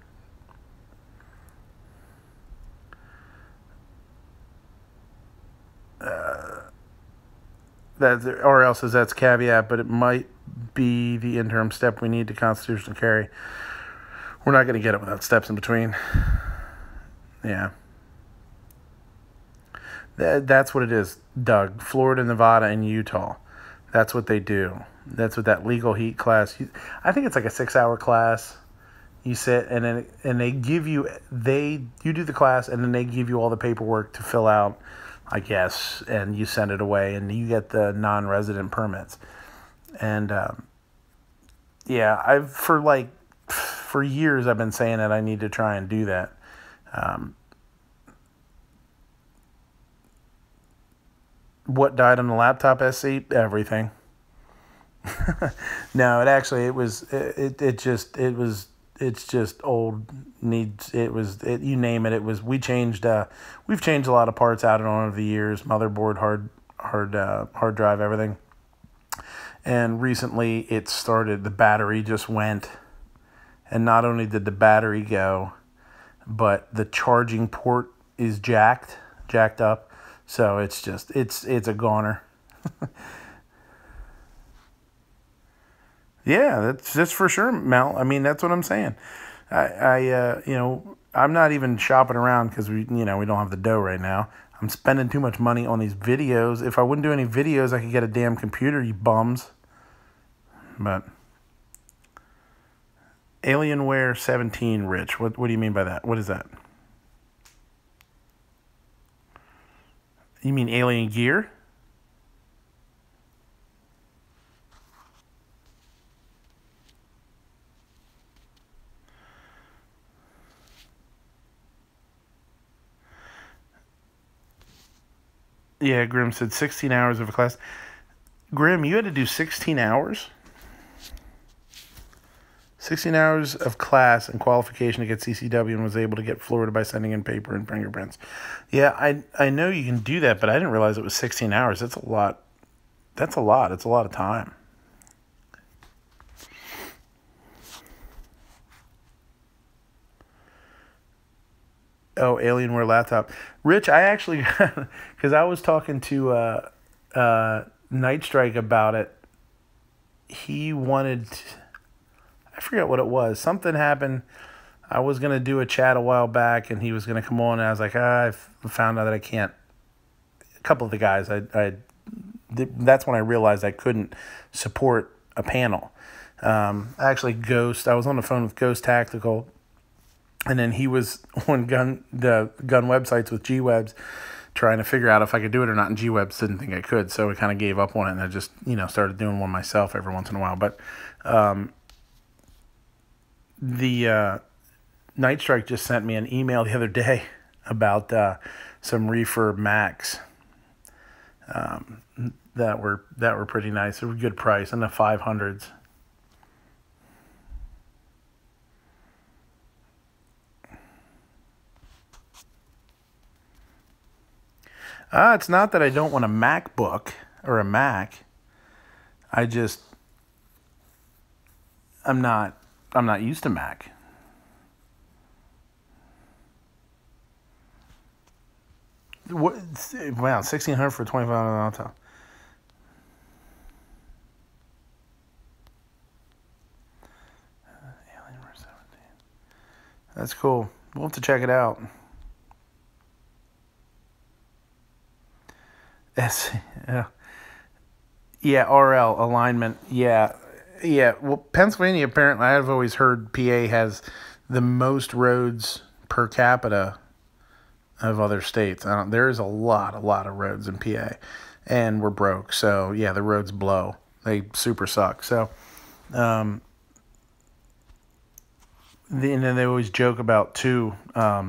Or else that's caveat, but it might be the interim step we need to constitutional carry. We're not going to get it without steps in between. Yeah. That's what it is, Doug. Florida, Nevada, and Utah. That's what they do. That's what that legal heat class. I think it's like a 6-hour class. You sit and they give you you do the class, and then they give you all the paperwork to fill out, I guess, and you send it away, and you get the non-resident permits. And yeah, for years I've been saying that I need to try and do that. What died on the laptop, SC? Everything. No, it's just old needs. You name it. We've changed a lot of parts out and on over the years, motherboard, hard drive, everything. And recently the battery just went, and not only did the battery go, but the charging port is jacked up. So it's a goner. Yeah, that's for sure, Mel. I mean, that's what I'm saying. I'm not even shopping around because we don't have the dough right now. I'm spending too much money on these videos. If I wouldn't do any videos, I could get a damn computer, you bums. But Alienware 17, Rich. What do you mean by that? What is that? You mean Alien Gear? Yeah, Grim said 16 hours of a class. Grim, you had to do 16 hours? 16 hours of class and qualification to get CCW, and was able to get Florida by sending in paper and fingerprints. Yeah, I know you can do that, but I didn't realize it was 16 hours. That's a lot. That's a lot. It's a lot of time. Oh, Alienware laptop. Rich, I actually, because I was talking to Night Strike about it. He wanted, I forget what it was. Something happened. I was going to do a chat a while back, and he was going to come on, and I was like, I found out that I can't. A couple of the guys, that's when I realized I couldn't support a panel. Actually, Ghost, I was on the phone with Ghost Tactical, and then he was on the gun websites with G-Webs trying to figure out if I could do it or not, and G-Webs didn't think I could, so I kind of gave up on it, and I just, started doing one myself every once in a while. But the Night Strike just sent me an email the other day about some refurb Macs that were pretty nice. They were a good price, in the 500s. It's not that I don't want a MacBook or a Mac. I'm not used to Mac. What? Wow, $1,600 for a 25 laptop. Alienware 17. That's cool. We'll have to check it out. Yeah, RL alignment. Yeah. Well, Pennsylvania, apparently, I've always heard PA has the most roads per capita of other states. There's a lot of roads in PA, and we're broke. So yeah, the roads blow. They super suck. So, and then they always joke about too. PA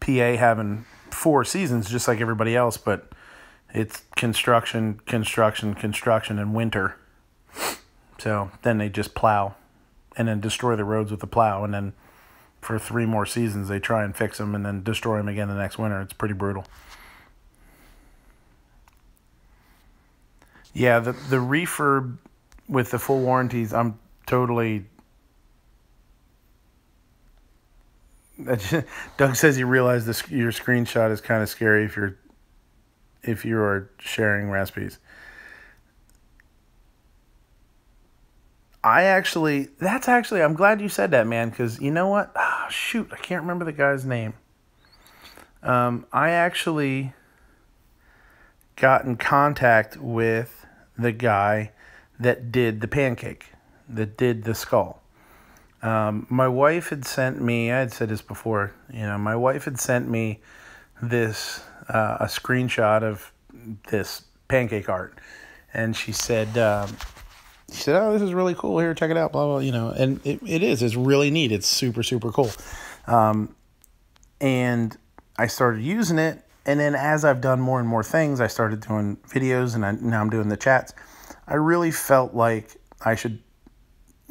having 4 seasons, just like everybody else, but it's construction, and winter. So then they just plow and then destroy the roads with the plow. And then for 3 more seasons, they try and fix them and then destroy them again the next winter. It's pretty brutal. Yeah, the refurb with the full warranties, I'm totally... Doug says he realized your screenshot is kind of scary if you are sharing recipes. I'm glad you said that, man, because you know what? Oh, shoot, I can't remember the guy's name. I actually got in contact with the guy that did the pancake, that did the skull. My wife had sent me, I had said this before, my wife had sent me this, a screenshot of this pancake art. And she said, oh, this is really cool. Here, check it out, blah, blah, and it is. It's really neat. It's super, super cool. And I started using it. And then as I've done more and more things, I started doing videos, and now I'm doing the chats. I really felt like I should,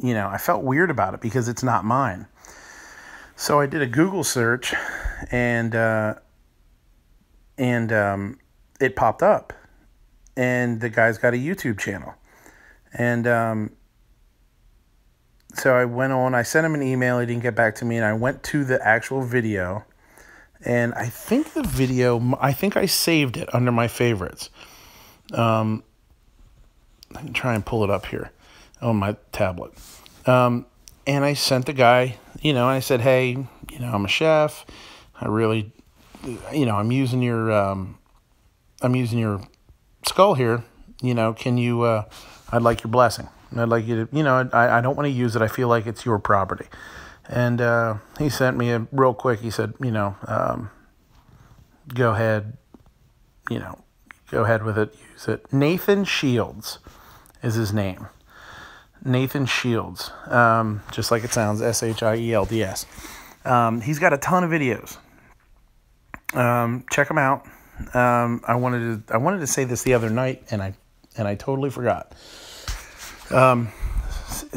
I felt weird about it because it's not mine. So I did a Google search, and it popped up. And the guy's got a YouTube channel. And so I went on, I sent him an email, he didn't get back to me, and I went to the actual video, and I think I saved it under my favorites. I can try and pull it up here on my tablet. And I sent the guy, I said, hey, I'm a chef, I really, I'm using your skull here, can you, I'd like your blessing. I'd like you to, I don't want to use it. I feel like it's your property. And he sent me real quick. He said, go ahead, go ahead with it. Use it. Nathan Shields is his name. Nathan Shields, just like it sounds, Shields. He's got a ton of videos. Check them out. I wanted to say this the other night, and I totally forgot.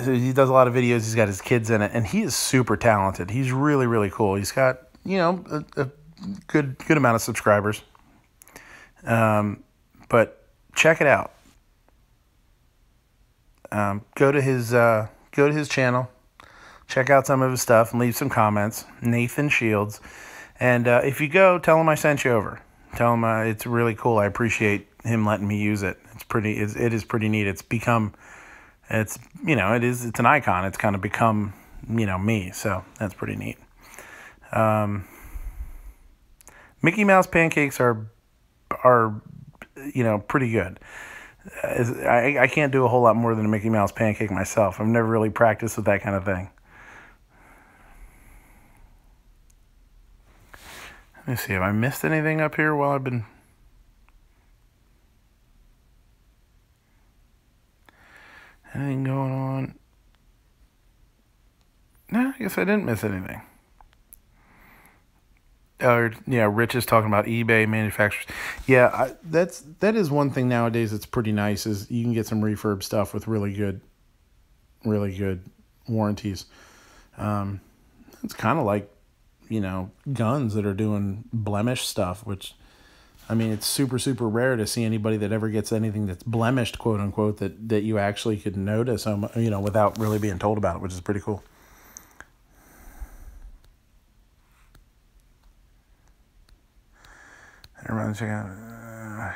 he does a lot of videos. He's got his kids in it, and he is super talented. He's really, really cool. He's got, a good amount of subscribers. But check it out. Go to his channel, check out some of his stuff, and leave some comments. Nathan Shields, and if you go, tell him I sent you over. Tell him it's really cool. I appreciate him letting me use it. It is pretty neat. It's become, it's an icon. It's kind of become, me. So that's pretty neat. Mickey Mouse pancakes are pretty good. I can't do a whole lot more than a Mickey Mouse pancake myself. I've never really practiced with that kind of thing. Let me see, have I missed anything up here while I've been... Anything going on? No, I guess I didn't miss anything. Rich is talking about eBay manufacturers. Yeah, that is one thing nowadays that's pretty nice, is you can get some refurb stuff with really good warranties. It's kind of like, guns that are doing blemish stuff, which, I mean, it's super, super rare to see anybody that ever gets anything that's blemished, quote unquote, that you actually could notice, without really being told about it, which is pretty cool. Everyone check out.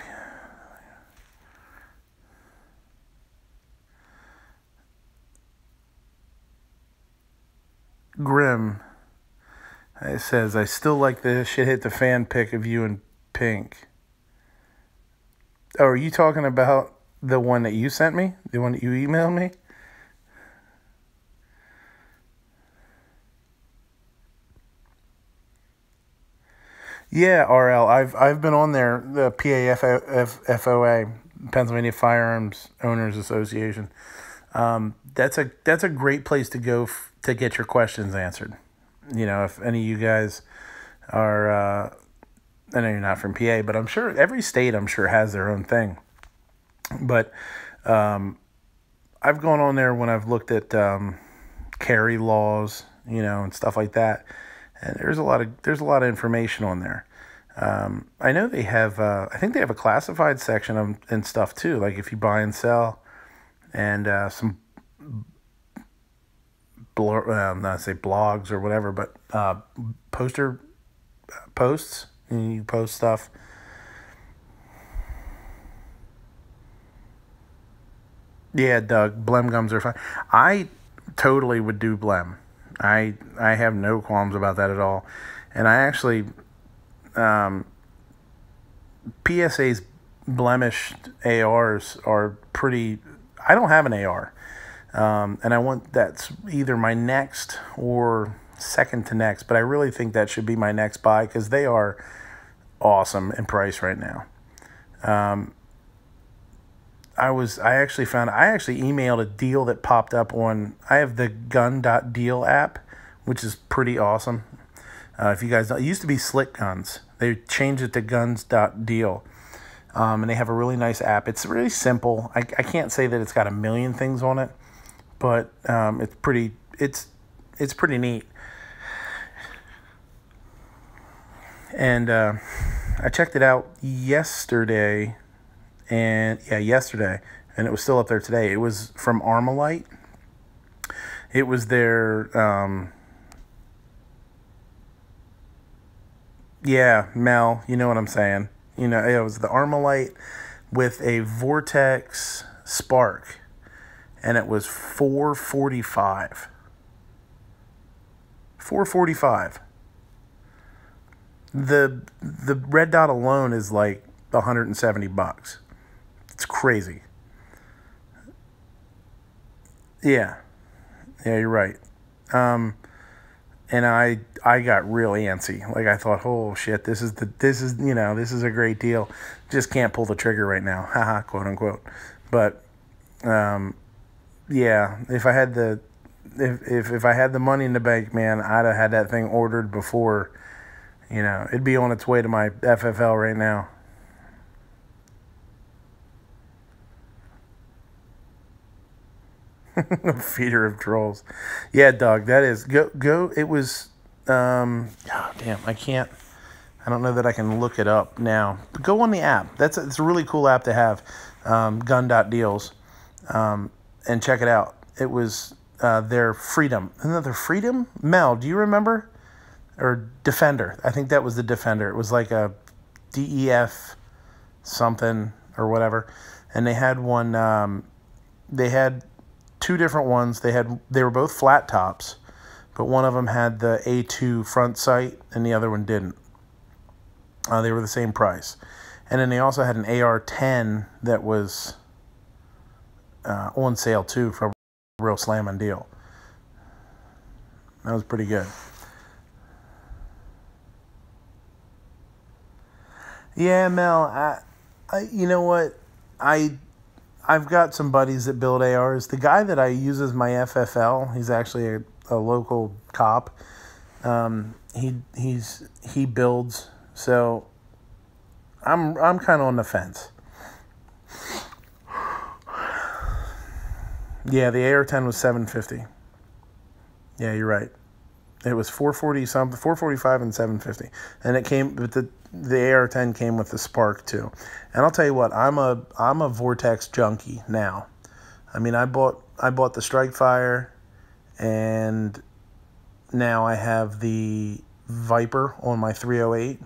Grim. It says, I still like the shit hit the fan pic of you in pink. Oh, are you talking about the one that you sent me? The one that you emailed me? Yeah, RL. I've been on there, the PAFOA, Pennsylvania Firearms Owners Association. That's a great place to go to get your questions answered. If any of you guys are, I know you're not from PA, but I'm sure every state, has their own thing. But I've gone on there when I've looked at carry laws, and stuff like that. And there's a lot of information on there. I know they have, I think they have a classified section and stuff too. Like if you buy and sell, and some, not say blogs or whatever, but posts. And you post stuff. Yeah, Doug, blem gums are fine. I totally would do blem. I have no qualms about that at all. And I actually, PSA's blemished ARs are pretty... I don't have an AR. And I want... That's either my next or second to next. But I really think that should be my next buy, because they are awesome in price right now. I actually emailed a deal that popped up on... I have the gun.deal app, which is pretty awesome. If you guys know, it used to be Slick Guns. They changed it to guns.deal. And they have a really nice app. It's really simple. I can't say that it's got a million things on it, but it's pretty neat. And I checked it out yesterday. And yesterday, and it was still up there today. It was from Armalite. It was their, Mel, you know what I'm saying. It was the Armalite with a Vortex Spark, and it was $445. $445. The red dot alone is like $170. It's crazy. Yeah, you're right. And I got real antsy. Like I thought, oh shit, this is a great deal. Just can't pull the trigger right now, haha, quote unquote. But if I had if I had the money in the bank, man, I'd have had that thing ordered before. It'd be on its way to my FFL right now. Feeder of trolls. Yeah, dog, that is go. It was oh, damn, I don't know that I can look it up now. But go on the app. It's a really cool app to have. Gun.deals. And check it out. It was their Freedom. Another Freedom? Mel, do you remember? Or Defender. I think that was the Defender. It was like a DEF something or whatever. And they had one, they had two different ones. They were both flat tops, but one of them had the A2 front sight and the other one didn't. They were the same price. And then they also had an AR-10 that was on sale too for a real slamming deal. That was pretty good. Yeah, Mel, you know what? I've got some buddies that build ARs. The guy that I use as my FFL, he's actually a local cop. He builds, so I'm kind of on the fence. Yeah, the AR-10 was $750. Yeah, you're right. It was $440 something, $445 and $750, and it came. But the AR-10 came with the Spark too. And I'll tell you what, I'm a Vortex junkie now. I mean, I bought the Strike-Fire, and now I have the Viper on my 308,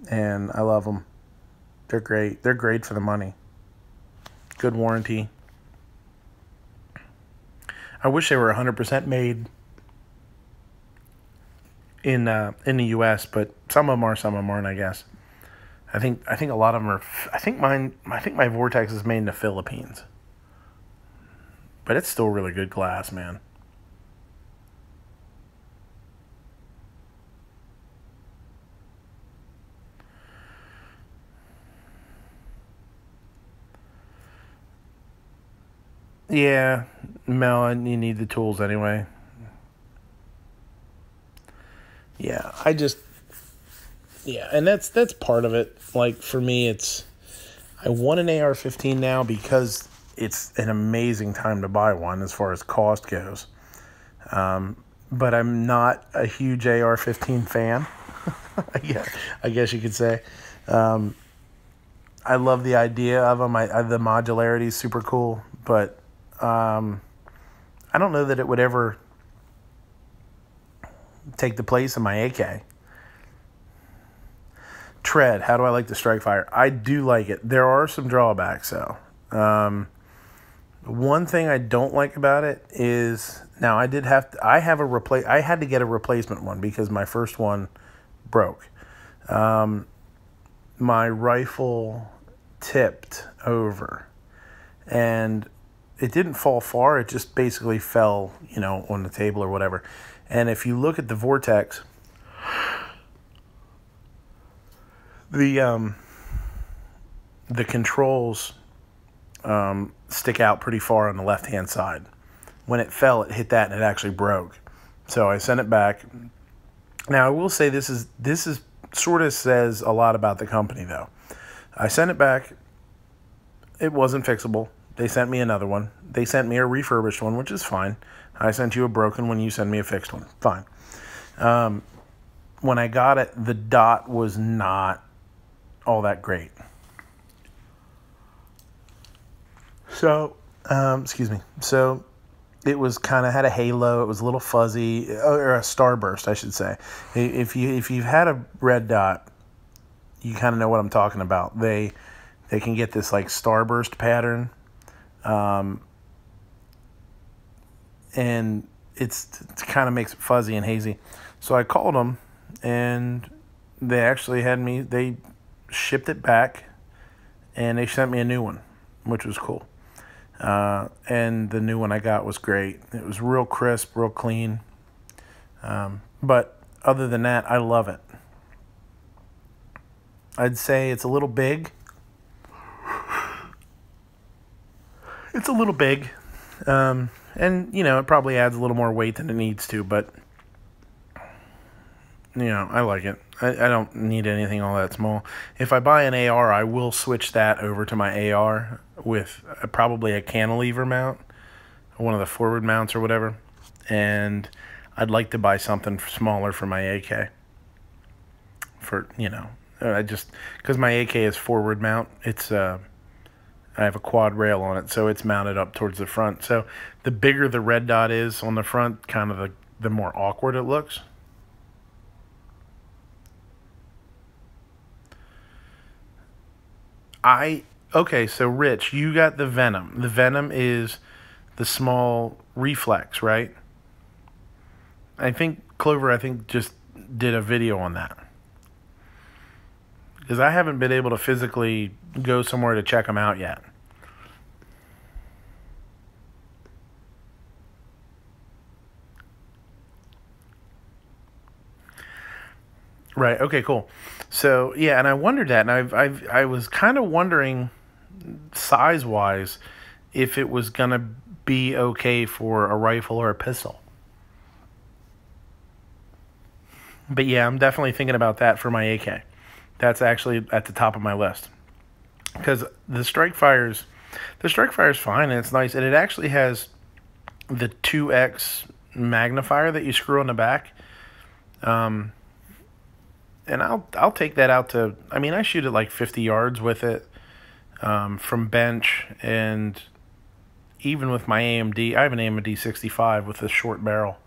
and I love them. They're great. They're great for the money. Good warranty. I wish they were 100% made in the U.S., but some of them are, some of them aren't, I guess. I think a lot of them are. I think my Vortex is made in the Philippines, but it's still really good glass, man. Yeah, Mel, you need the tools anyway. Yeah, and that's part of it. Like, for me, I want an AR-15 now because it's an amazing time to buy one as far as cost goes. But I'm not a huge AR-15 fan. Yeah, I guess you could say. I love the idea of them. The modularity is super cool, but I don't know that it would ever take the place of my AK. Tread, how do I like the Strike-Fire? I do like it. There are some drawbacks, though. One thing I don't like about it is, now I had to get a replacement one because my first one broke. My rifle tipped over, and it didn't fall far. It just basically fell, on the table or whatever. And if you look at the Vortex, the controls stick out pretty far on the left-hand side. When it fell, it hit that and it actually broke. So I sent it back. Now I will say this is sort of says a lot about the company, though. I sent it back. It wasn't fixable. They sent me another one. They sent me a refurbished one, which is fine. I sent you a broken one. You sent me a fixed one. Fine. When I got it, the dot was not all that great. So, excuse me. So, it was kind of had a halo. It was a little fuzzy, or a starburst, I should say. If you've had a red dot, you kind of know what I'm talking about. They can get this like starburst pattern, and it kind of makes it fuzzy and hazy. So I called them, and they actually they shipped it back, and they sent me a new one, which was cool. And the new one I got was great. It was real crisp, real clean. But other than that, I love it. I'd say it's a little big. It's a little big. And, it probably adds a little more weight than it needs to, but, I like it. I don't need anything all that small. If I buy an AR, I will switch that over to my AR with probably a cantilever mount, one of the forward mounts or whatever, and I'd like to buy something smaller for my AK. For, you know, because my AK is forward mount. It's I have a quad rail on it, so it's mounted up towards the front. So the bigger the red dot is on the front, kind of the more awkward it looks. Okay, so Rich, you got the Venom. The Venom is the small reflex, right? I think Clover, just did a video on that. Because I haven't been able to physically go somewhere to check them out yet. Right, okay, cool. So, yeah, and I wondered that, and I was kind of wondering, size-wise, if it was going to be okay for a rifle or a pistol. But yeah, I'm definitely thinking about that for my AK. That's actually at the top of my list. Because the Strike Fire's fine, and it's nice, and it actually has the 2x magnifier that you screw on the back. And I'll take that out to, I mean, I shoot at like 50 yards with it from bench, and even with my AMD, I have an AMD 65 with a short barrel.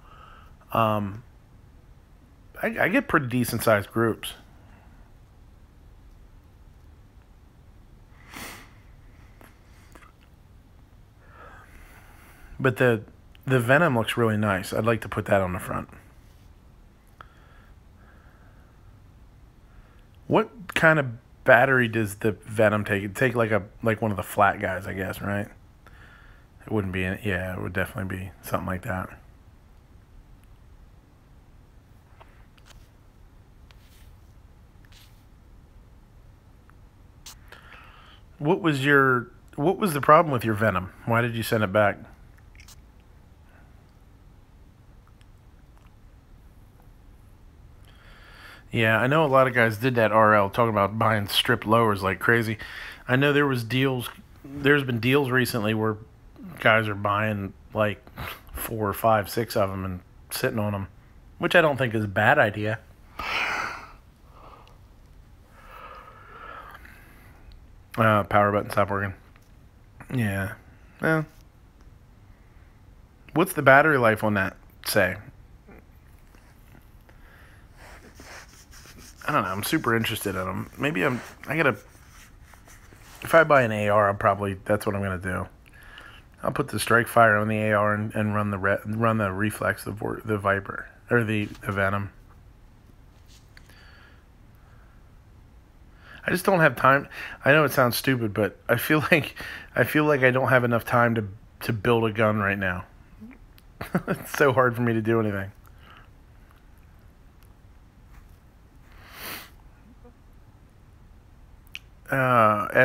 I get pretty decent sized groups. But the Venom looks really nice. I'd like to put that on the front. What kind of battery does the Venom take? It'd take like one of the flat guys, I guess, right? It wouldn't be, yeah, it would definitely be something like that. What was the problem with your Venom? Why did you send it back? Yeah, I know a lot of guys did that RL, talking about buying stripped lowers like crazy. I know there's been deals recently where guys are buying like 4 or 5, 6 of them and sitting on them, which I don't think is a bad idea. Power button stopped working. Yeah. Well, what's the battery life on that say? I don't know. I'm super interested in them. Maybe I gotta. If I buy an AR, that's what I'm gonna do. I'll put the Strike Fire on the AR and run the reflex, the Viper or the Venom. I just don't have time. I know it sounds stupid, but I feel like I don't have enough time to build a gun right now. It's so hard for me to do anything.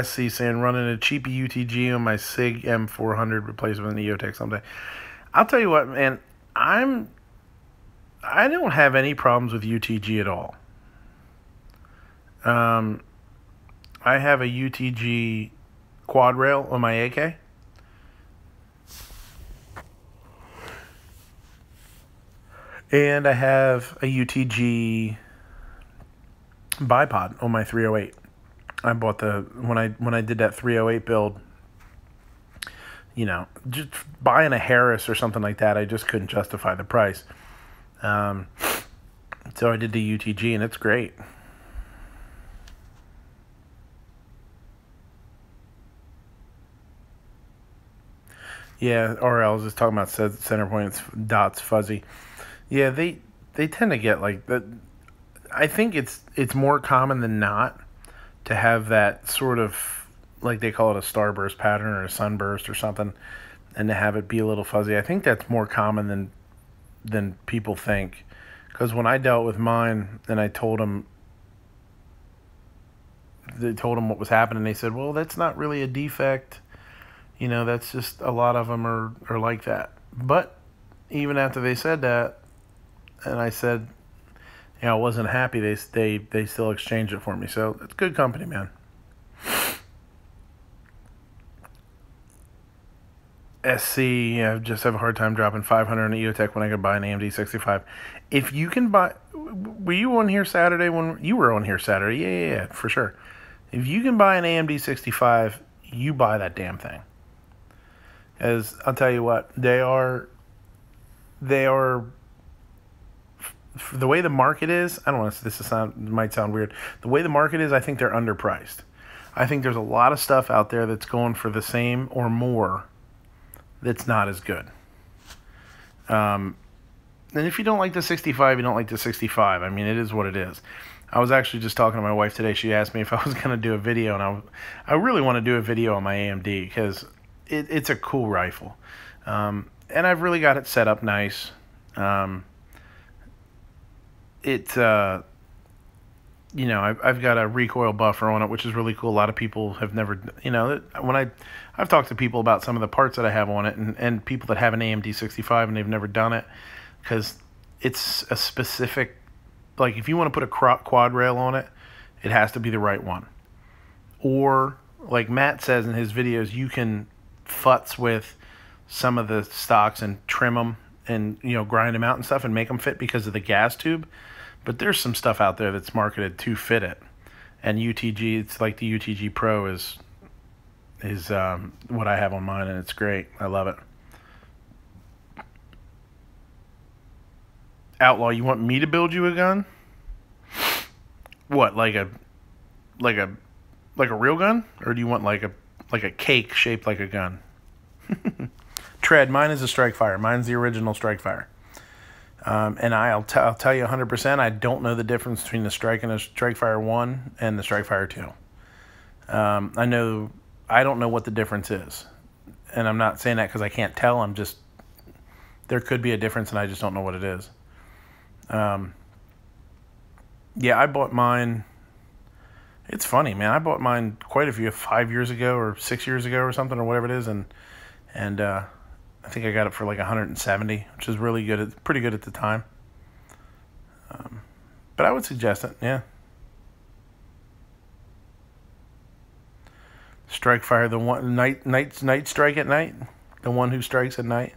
SC saying running a cheapy UTG on my SIG M400 replacement EOTech someday. I'll tell you what, man. I don't have any problems with UTG at all. I have a UTG quad rail on my AK. And I have a UTG bipod on my 308. I bought when I did that 308 build, you know, just buying a Harris or something like that, I just couldn't justify the price. So I did the UTG, and it's great. Yeah, RL is just talking about center point dots fuzzy. Yeah, they tend to get like that. I think it's more common than not to have that sort of, like they call it a starburst pattern or a sunburst or something, and to have it be a little fuzzy. I think that's more common than people think. Because when I dealt with mine and they told them what was happening, they said, well, that's not really a defect. You know, that's just a lot of them are like that. But even after they said that, and I said, you know, I wasn't happy, they still exchanged it for me. So it's good company, man. SC, yeah, just have a hard time dropping 500 on EOTech when I could buy an AMD 65. If you can buy, were you on here Saturday when you were on here Saturday? Yeah, for sure. If you can buy an AMD 65, you buy that damn thing. As I'll tell you what, they are the way the market is. I don't want to. Might sound weird. The way the market is, I think they're underpriced. I think there's a lot of stuff out there that's going for the same or more. That's not as good. And if you don't like the 65, you don't like the 65. I mean, it is what it is. I was actually just talking to my wife today. She asked me if I was going to do a video, and I really want to do a video on my AMD because it's a cool rifle. And I've really got it set up nice. You know, I've got a recoil buffer on it, which is really cool. A lot of people have never, you know, I've talked to people about some of the parts that I have on it, and people that have an AMD 65 and they've never done it, because it's a specific, like if you want to put a quad rail on it, it has to be the right one. Or like Matt says in his videos, you can futz with some of the stocks and trim them and, you know, grind them out and stuff and make them fit because of the gas tube. But there's some stuff out there that's marketed to fit it. And UTG, it's like the UTG Pro is what I have on mine, and it's great. I love it. Outlaw, you want me to build you a gun? What, like a real gun? Or do you want like a cake shaped like a gun? Tread, mine is a Strike Fire. Mine's the original Strike Fire. And I'll tell you 100%, I don't know the difference between the Strike and the Strike Fire 1 and the Strike Fire 2. I don't know what the difference is. And I'm not saying that because I can't tell. There could be a difference and I just don't know what it is. Yeah, I bought mine. It's funny, man. I bought mine quite a few, 5 years ago or 6 years ago or something or whatever it is. And I think I got it for like 170, which is really good. It's pretty good at the time. But I would suggest it, yeah. Strike Fire, the one night strike at night, the one who strikes at night.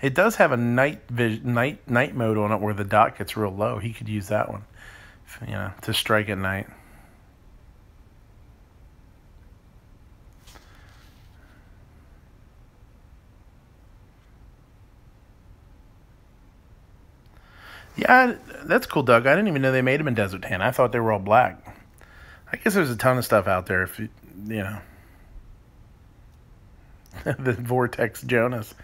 It does have a night mode on it where the dot gets real low. He could use that one, you know, to strike at night. Yeah, that's cool, Doug. I didn't even know they made them in desert tan. I thought they were all black. I guess there's a ton of stuff out there. If you know, the Vortex Jonas.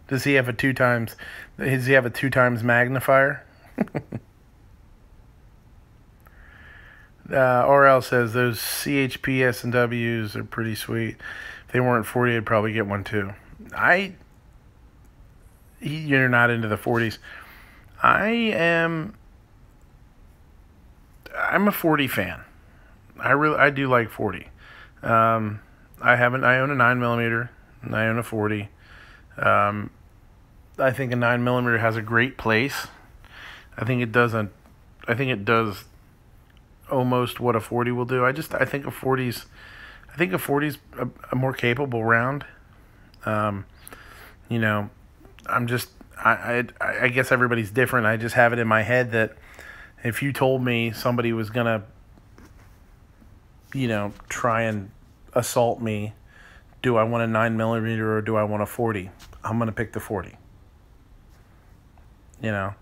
Does he have a 2 times? Does he have a 2 times magnifier? RL says those CHP S&Ws are pretty sweet. If they weren't 40, I'd probably get one too. You're not into the 40s. I'm a 40 fan. I do like 40. I own a 9mm and I own a 40. I think a 9mm has a great place. I think it does almost what a 40 will do. I think a 40's a more capable round. You know, I guess everybody's different. I just have it in my head that if you told me somebody was gonna, you know, try and assault me, do I want a 9mm or do I want a 40? I'm gonna pick the 40. You know.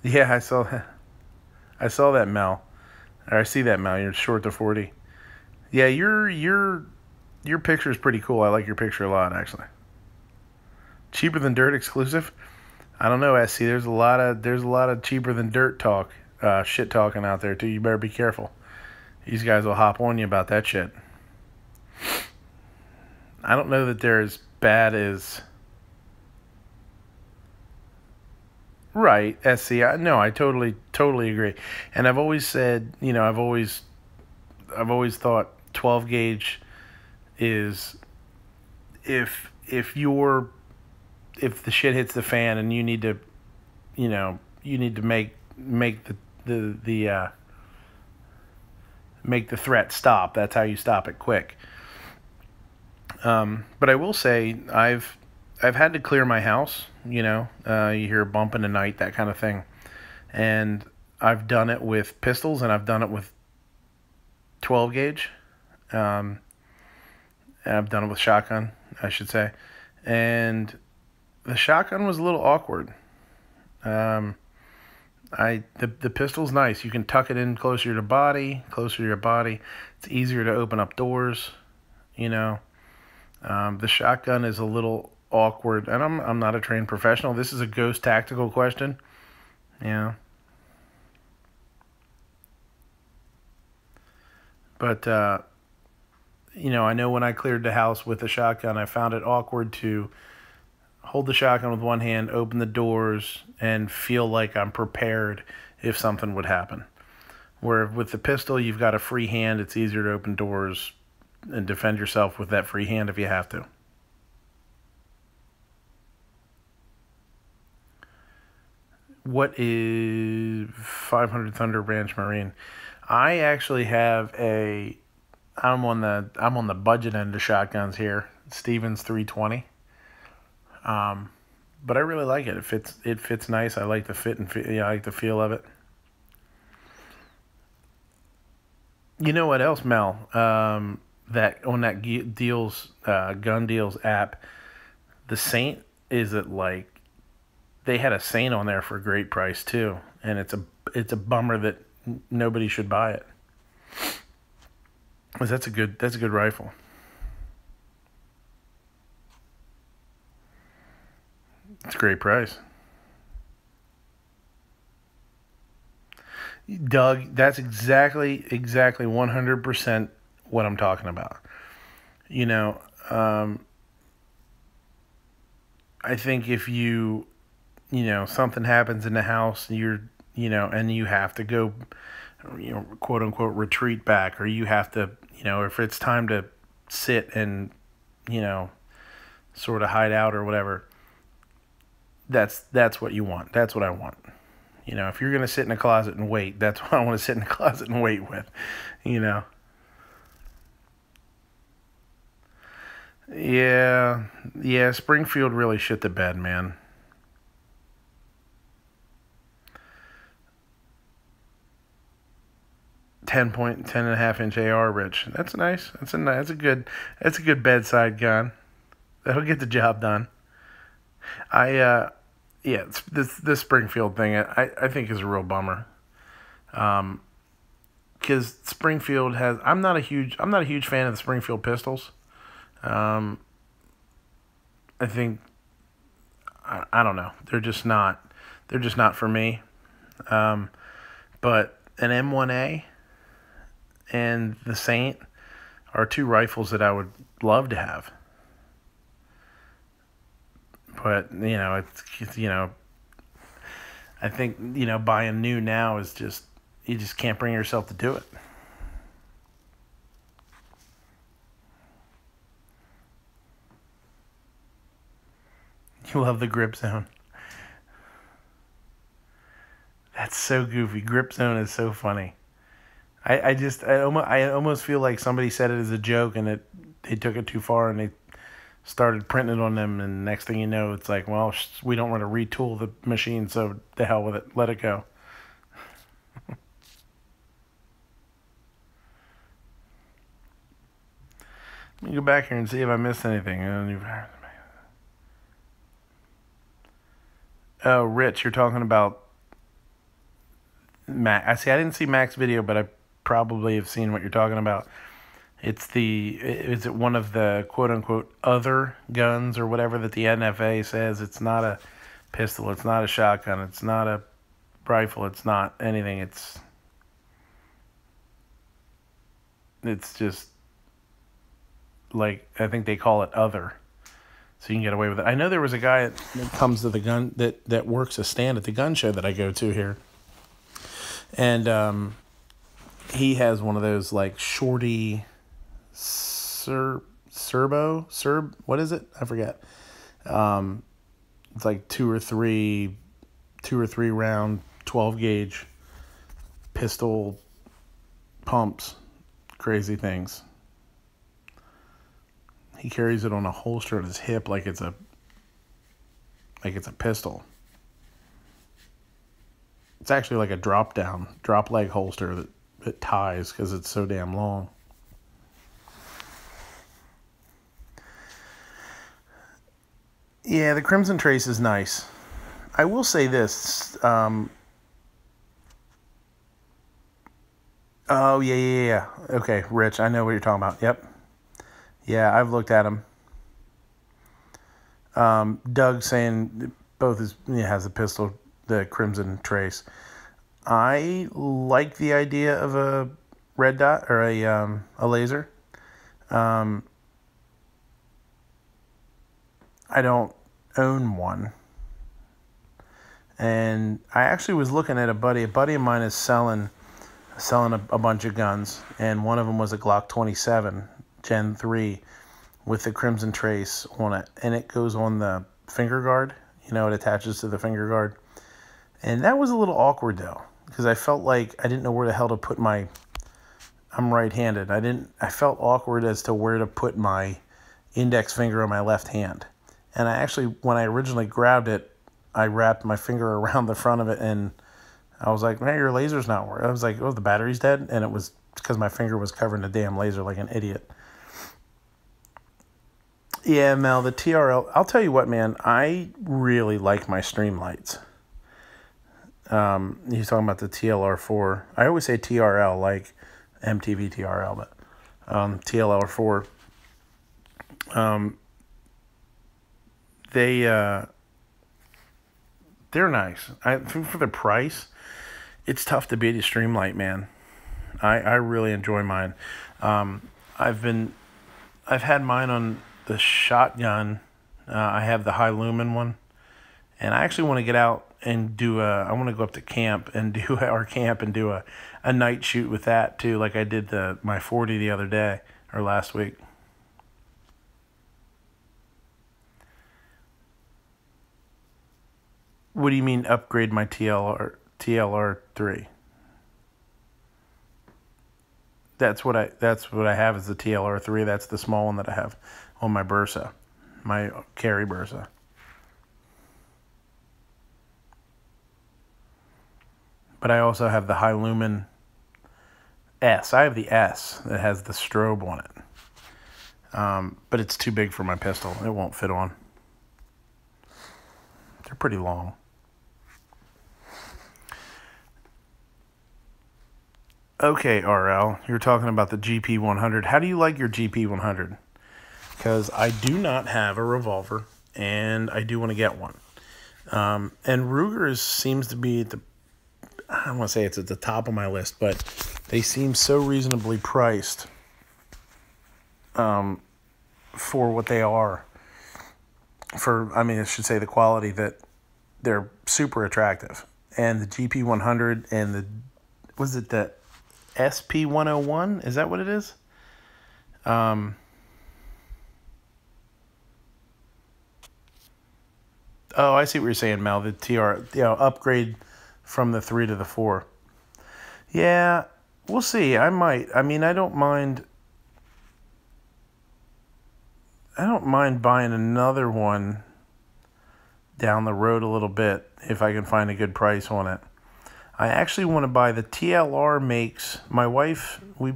Yeah, I saw that, Mel. Or I see that, Mel. You're short to 40. Yeah, your picture is pretty cool. I like your picture a lot, actually. Cheaper than dirt exclusive? I don't know, SC. There's a lot of cheaper than dirt talk, shit talking out there too. You better be careful. These guys will hop on you about that shit. I don't know that they're as bad as. Right, SC. No, I totally agree. And I've always said, you know, I've always thought 12 gauge is if the shit hits the fan and you need to, you know, make the make the threat stop. That's how you stop it quick. But I will say I've had to clear my house. You hear a bump in the night, that kind of thing, and I've done it with pistols and I've done it with 12 gauge. And I've done it with shotgun, I should say, and the shotgun was a little awkward. The pistol's nice. You can tuck it in closer to your body. It's easier to open up doors. The shotgun is a little awkward, and I'm not a trained professional. This is a ghost tactical question. But I know when I cleared the house with a shotgun, I found it awkward to hold the shotgun with one hand, open the doors, and feel like I'm prepared if something would happen. Where with the pistol, you've got a free hand. It's easier to open doors and defend yourself with that free hand if you have to. What is 500 Thunder Ranch Marine? I actually have I'm on the budget end of shotguns here. Stevens 320. But I really like it. It fits nice. I like the fit and I like the feel of it. You know what else, Mel? That on that gun deals app, the Saint is they had a Saint on there for a great price too, and it's a bummer that nobody should buy it. 'Cause that's a good rifle. It's a great price. Doug, that's exactly 100% what I'm talking about. I think if something happens in the house, and you have to go, quote unquote, retreat back, or you have to, if it's time to sit and, sort of hide out or whatever, that's what you want. That's what I want. If you're going to sit in a closet and wait, that's what I want to sit in a closet and wait with, Yeah, Springfield really shit the bed, man. Ten and a half inch AR, Rich. That's nice. That's a good bedside gun. That'll get the job done. This Springfield thing I think is a real bummer. Because Springfield has, I'm not a huge fan of the Springfield pistols. I think I don't know. They're just not for me. But an M1A and the Saint are two rifles that I would love to have. But, it's I think, buying new now is just, you just can't bring yourself to do it. You love the grip zone. That's so goofy. Grip zone is so funny. I almost feel like somebody said it as a joke and they took it too far and they started printing it on them, and next thing you know, it's like, well, we don't want to retool the machine, so the hell with it. Let it go. Let me go back here and see if I missed anything. Oh, Rich, you're talking about Mac. I didn't see Mac's video, but I probably have seen what you're talking about. Is it one of the quote unquote other guns or whatever that the NFA says? It's not a pistol, it's not a shotgun, it's not a rifle, it's not anything. It's just like, I think they call it other. So you can get away with it. I know there was a guy that comes to the gun that works a stand at the gun show that I go to here. And he has one of those like shorty what is it? I forget. It's like two or three round 12 gauge pistol pumps crazy things. He carries it on a holster on his hip like it's a pistol. It's actually like a drop leg holster that ties because it's so damn long. Yeah, the Crimson Trace is nice. I will say this. Oh, yeah. Okay, Rich, I know what you're talking about. Yep. Yeah, I've looked at them. Doug saying has a pistol, the Crimson Trace. I like the idea of a red dot or a laser. I don't own one. And I actually was looking at a buddy. A buddy of mine is selling a bunch of guns, and one of them was a Glock 27 Gen 3 with the Crimson Trace on it, and it goes on the finger guard. It attaches to the finger guard. And that was a little awkward though, because I felt like I didn't know where the hell to put I'm right-handed. I felt awkward as to where to put my index finger on my left hand. And I actually, when I originally grabbed it, I wrapped my finger around the front of it, and I was like, man, your laser's not working. I was like, oh, the battery's dead? And it was because my finger was covered in a damn laser like an idiot. Yeah, Mel, the TRL, I'll tell you what, man, I really like my stream lights. He's talking about the TLR4. I always say TRL, like MTV TRL, but TLR4. They're nice. For the price, it's tough to beat a Streamlight, man. I really enjoy mine. I've had mine on the shotgun. I have the high lumen one, and I actually want to get out and I want to go up to camp and do a night shoot with that too, like I did my 40 the other day or last week. What do you mean upgrade my TLR3? That's what I have is the TLR3. That's the small one that I have on my Bursa, my carry Bursa. But I also have the high lumen S. I have the S that has the strobe on it. But it's too big for my pistol. It won't fit on. They're pretty long. Okay, RL, you're talking about the GP100. How do you like your GP100? Because I do not have a revolver, and I do want to get one. And Ruger seems to be I don't want to say it's at the top of my list, but they seem so reasonably priced for what they are. I should say the quality, that they're super attractive. And the GP100 and the SP101? Is that what it is? Oh, I see what you're saying, Mel. The upgrade from the 3 to the 4. Yeah, we'll see. I might. I don't mind. I don't mind buying another one down the road a little bit if I can find a good price on it. I actually want to buy the TLR makes. My wife, we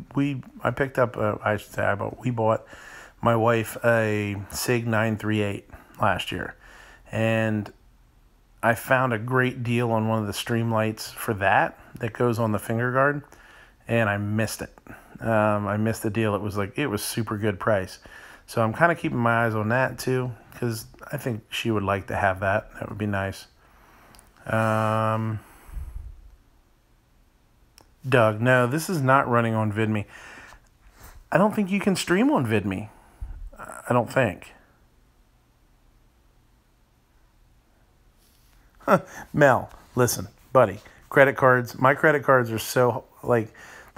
bought my wife a SIG 938 last year, and I found a great deal on one of the Streamlights for that goes on the finger guard, and I missed it. I missed the deal. It was super good price. So I'm kind of keeping my eyes on that too, because I think she would like to have that. That would be nice. Doug, no, this is not running on VidMe. I don't think you can stream on VidMe. I don't think. Mel, listen, buddy. Credit cards. My credit cards are so, they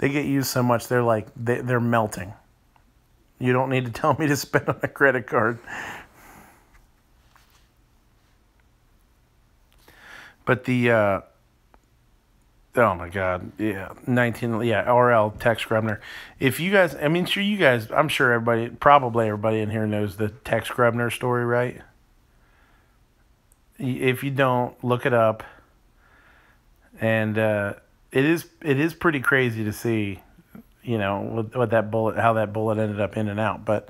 get used so much, they're melting. You don't need to tell me to spend on a credit card. But the Oh my God, yeah, 19, yeah, RL Tex Grebner. If you guys, I mean, sure, you guys, I'm sure everybody, probably everybody in here knows the Tex Grebner story, right? If you don't, look it up, and it is pretty crazy to see, what that bullet, how that bullet ended up in and out. But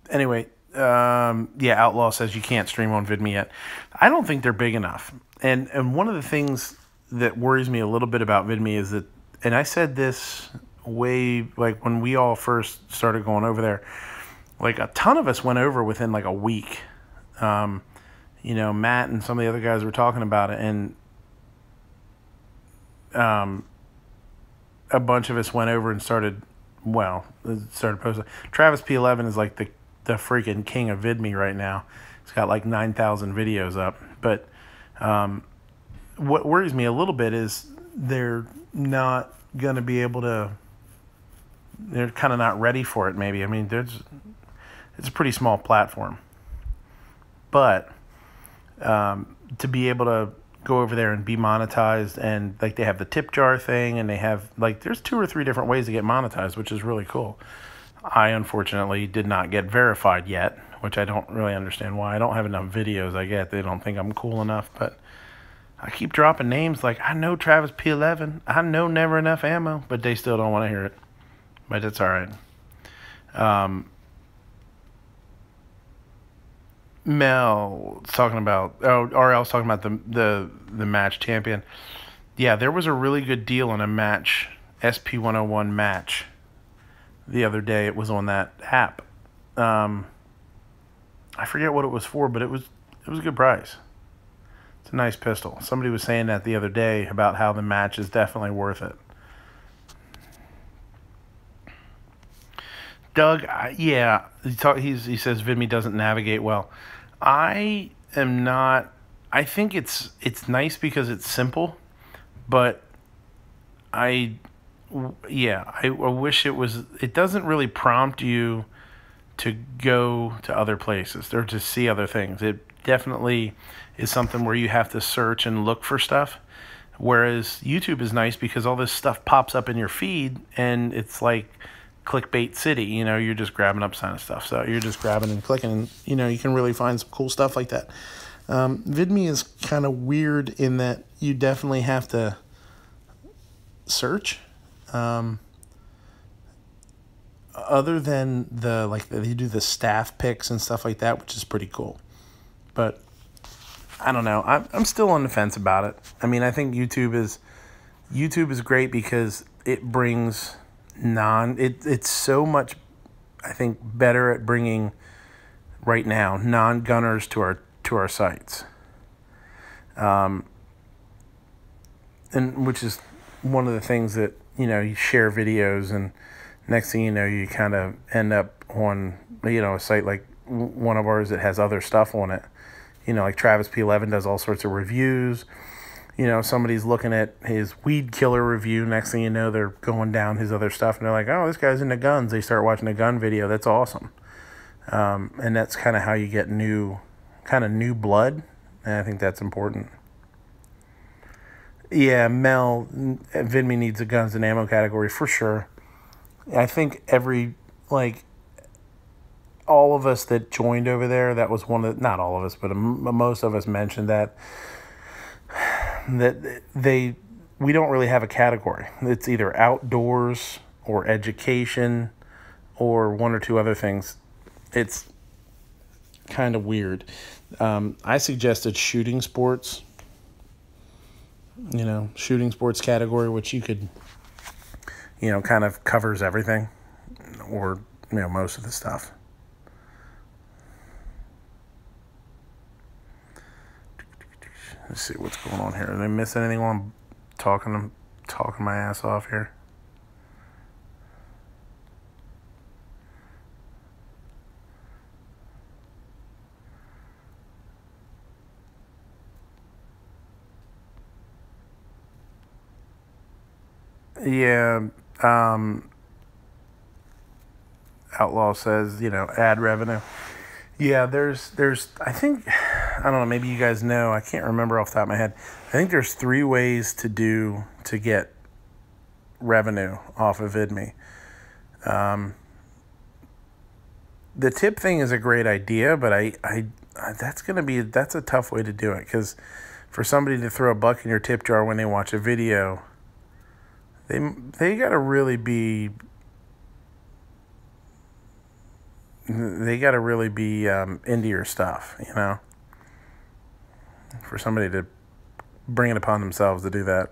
anyway, yeah, Outlaw says you can't stream on VidMe yet. I don't think they're big enough. And one of the things that worries me a little bit about VidMe is that, and I said this way, like when we all first started going over there, like a ton of us went over within like a week. Matt and some of the other guys were talking about it, and a bunch of us went over and started posting. Travis P11 is like the freaking king of VidMe right now. He's got like 9,000 videos up. But what worries me a little bit is they're not going to be able to, they're kind of not ready for it maybe. I mean, it's a pretty small platform. But to be able to go over there and be monetized, and like they have the tip jar thing, and they have like there's 2 or 3 different ways to get monetized, which is really cool. I unfortunately did not get verified yet, which I don't really understand why. I don't have enough videos. I get they don't think I'm cool enough, but I keep dropping names like I know Travis P11, I know Never Enough Ammo, but they still don't want to hear it. But it's all right. Mel talking about RL's talking about the match champion. Yeah, there was a really good deal on a match, SP101 match, the other day. It was on that app. I forget what it was for, but it was a good price. It's a nice pistol. Somebody was saying that the other day about how the match is definitely worth it. Doug, yeah, he says VidMe doesn't navigate well. I am not. I think it's nice because it's simple, but I wish it was. It doesn't really prompt you to go to other places or to see other things. It definitely is something where you have to search and look for stuff. Whereas YouTube is nice because all this stuff pops up in your feed, and it's like clickbait city, you're just grabbing up kind of stuff. So you're just grabbing and clicking, and you can really find some cool stuff like that. VidMe is kind of weird in that you definitely have to search. Other than they do the staff picks and stuff like that, which is pretty cool. But I don't know. I'm still on the fence about it. I mean, I think YouTube is great because it brings it's so much, I think, better at bringing right now non-gunners to our sites, and which is one of the things that you share videos, and next thing you know you kind of end up on a site like one of ours that has other stuff on it. Like Travis P11 does all sorts of reviews. Somebody's looking at his weed killer review. Next thing you know, they're going down his other stuff, and they're like, oh, this guy's into guns. They start watching a gun video. That's awesome. And that's kind of how you get new blood, and I think that's important. Yeah, Mel, VidMe needs a guns and ammo category for sure. I think all of us that joined over there, that was not all of us, but most of us mentioned that we don't really have a category. It's either outdoors or education or one or two other things. It's kind of weird. I suggested shooting sports, shooting sports category, which you could, kind of covers everything or, most of the stuff. Let's see what's going on here. Did I miss anything while I'm talking my ass off here? Yeah, Outlaw says, ad revenue. Yeah, there's I think, don't know, maybe you guys know, I can't remember off the top of my head. I think there's 3 ways to get revenue off of VidMe. The tip thing is a great idea, but that's a tough way to do it, because for somebody to throw $1 in your tip jar when they watch a video, they gotta really be into your stuff, you know, for somebody to bring it upon themselves to do that.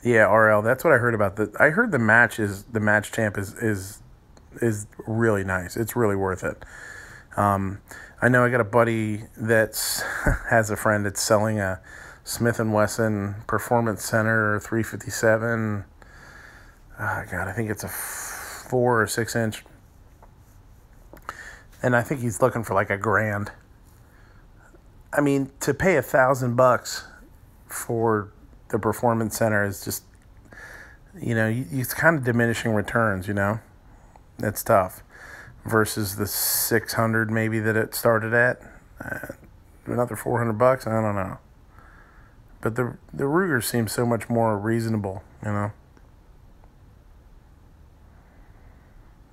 Yeah, RL, that's what I heard about. I heard the match champ is really nice. It's really worth it. I know I got a buddy has a friend that's selling a Smith & Wesson Performance Center 357. Oh God, I think it's a 4 or 6 inch. And I think he's looking for like $1,000. I mean, to pay $1,000 for the Performance Center is just, you know, it's kind of diminishing returns, you know. That's tough. Versus the 600 maybe that it started at. Another $400, I don't know. But the Ruger seems so much more reasonable, you know.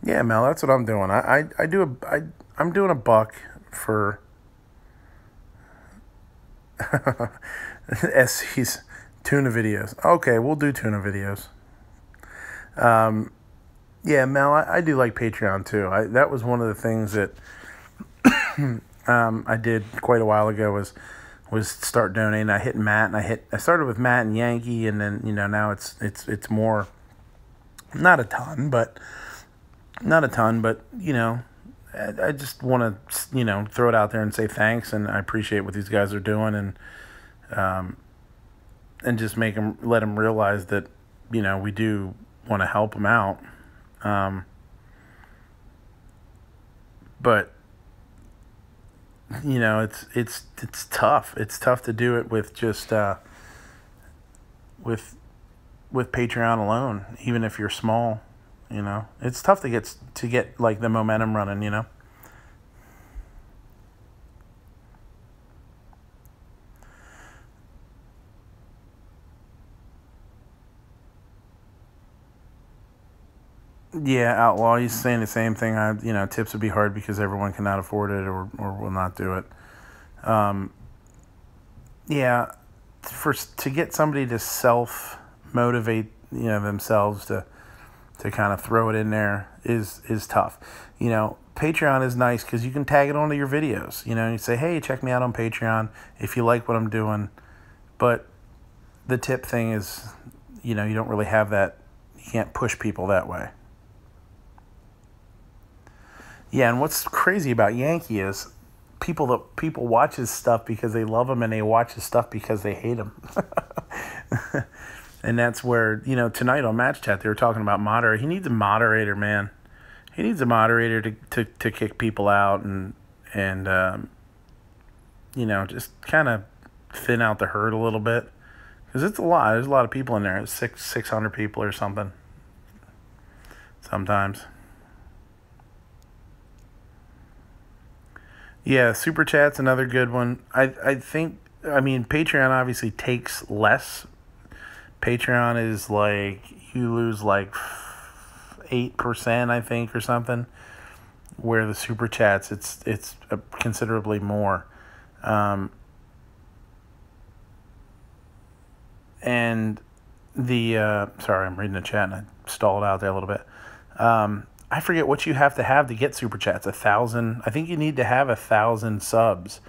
Yeah, Mel, that's what I'm doing. I'm doing $1 for SC's tuna videos. Okay, we'll do tuna videos. Yeah, Mel, I do like Patreon too. That was one of the things that I did quite a while ago was start donating. I started with Matt and Yankee, and then, you know, now it's more, not a ton, but you know, I just want to, you know, throw it out there and say thanks, and I appreciate what these guys are doing, and just let them realize that, you know, we do want to help them out. But you know, it's tough. It's tough to do it with just with Patreon alone, even if you're small. You know, it's tough to get like the momentum running, you know. Yeah, Outlaw, he's saying the same thing. You know, tips would be hard because everyone cannot afford it or will not do it. Yeah, to get somebody to self-motivate, you know, themselves to kind of throw it in there is tough. You know, Patreon is nice because you can tag it onto your videos. You know, you say, hey, check me out on Patreon if you like what I'm doing. But the tip thing is, you know, you don't really have that. You can't push people that way. Yeah, and what's crazy about Yankee is people watch his stuff because they love him, and they watch his stuff because they hate him. And that's where, you know, tonight on Match Chat they were talking about moderator. He needs a moderator, man. He needs a moderator to kick people out and you know, just kind of thin out the herd a little bit, because it's a lot. There's a lot of people in there. It's 600 people or something sometimes. Yeah, Super Chat's another good one. I think, I mean, Patreon obviously takes less. Patreon is like, you lose like 8%, I think, or something, where the Super Chats, it's considerably more. And sorry, I'm reading the chat and I stalled out there a little bit. I forget what you have to get Super Chats. 1,000. I think you need to have 1,000 subs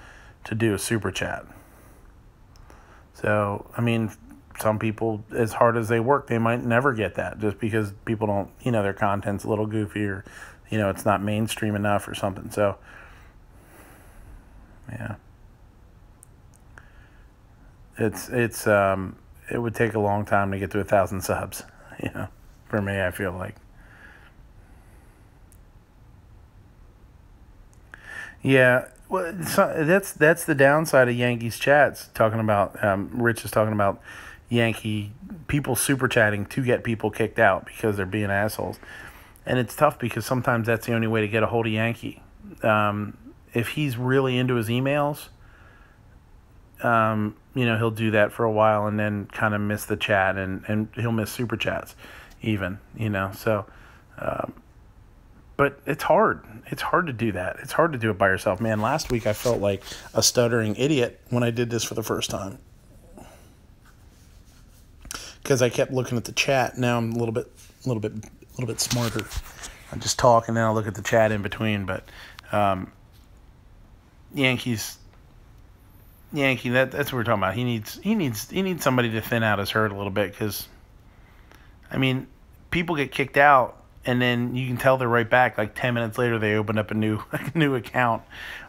to do a Super Chat. So, I mean, some people, as hard as they work, they might never get that just because people don't, you know, their content's a little goofy, or, you know, it's not mainstream enough or something. So, yeah. It would take a long time to get to 1,000 subs, you know, for me, I feel like. Yeah, well, that's the downside of Yankees chats. Talking about Rich is talking about Yankee people super chatting to get people kicked out because they're being assholes, and it's tough because sometimes that's the only way to get a hold of Yankee. if he's really into his emails, he'll do that for a while and then kind of miss the chat, and he'll miss super chats even, so, but it's hard. It's hard to do that. It's hard to do it by yourself. Man, last week I felt like a stuttering idiot when I did this for the first time, because I kept looking at the chat. Now I'm a little bit smarter. I just talk and then I'll look at the chat in between. But Yankee, that's what we're talking about. He needs somebody to thin out his herd a little bit, because, I mean, people get kicked out and then you can tell they're right back. Like 10 minutes later, they open up a new account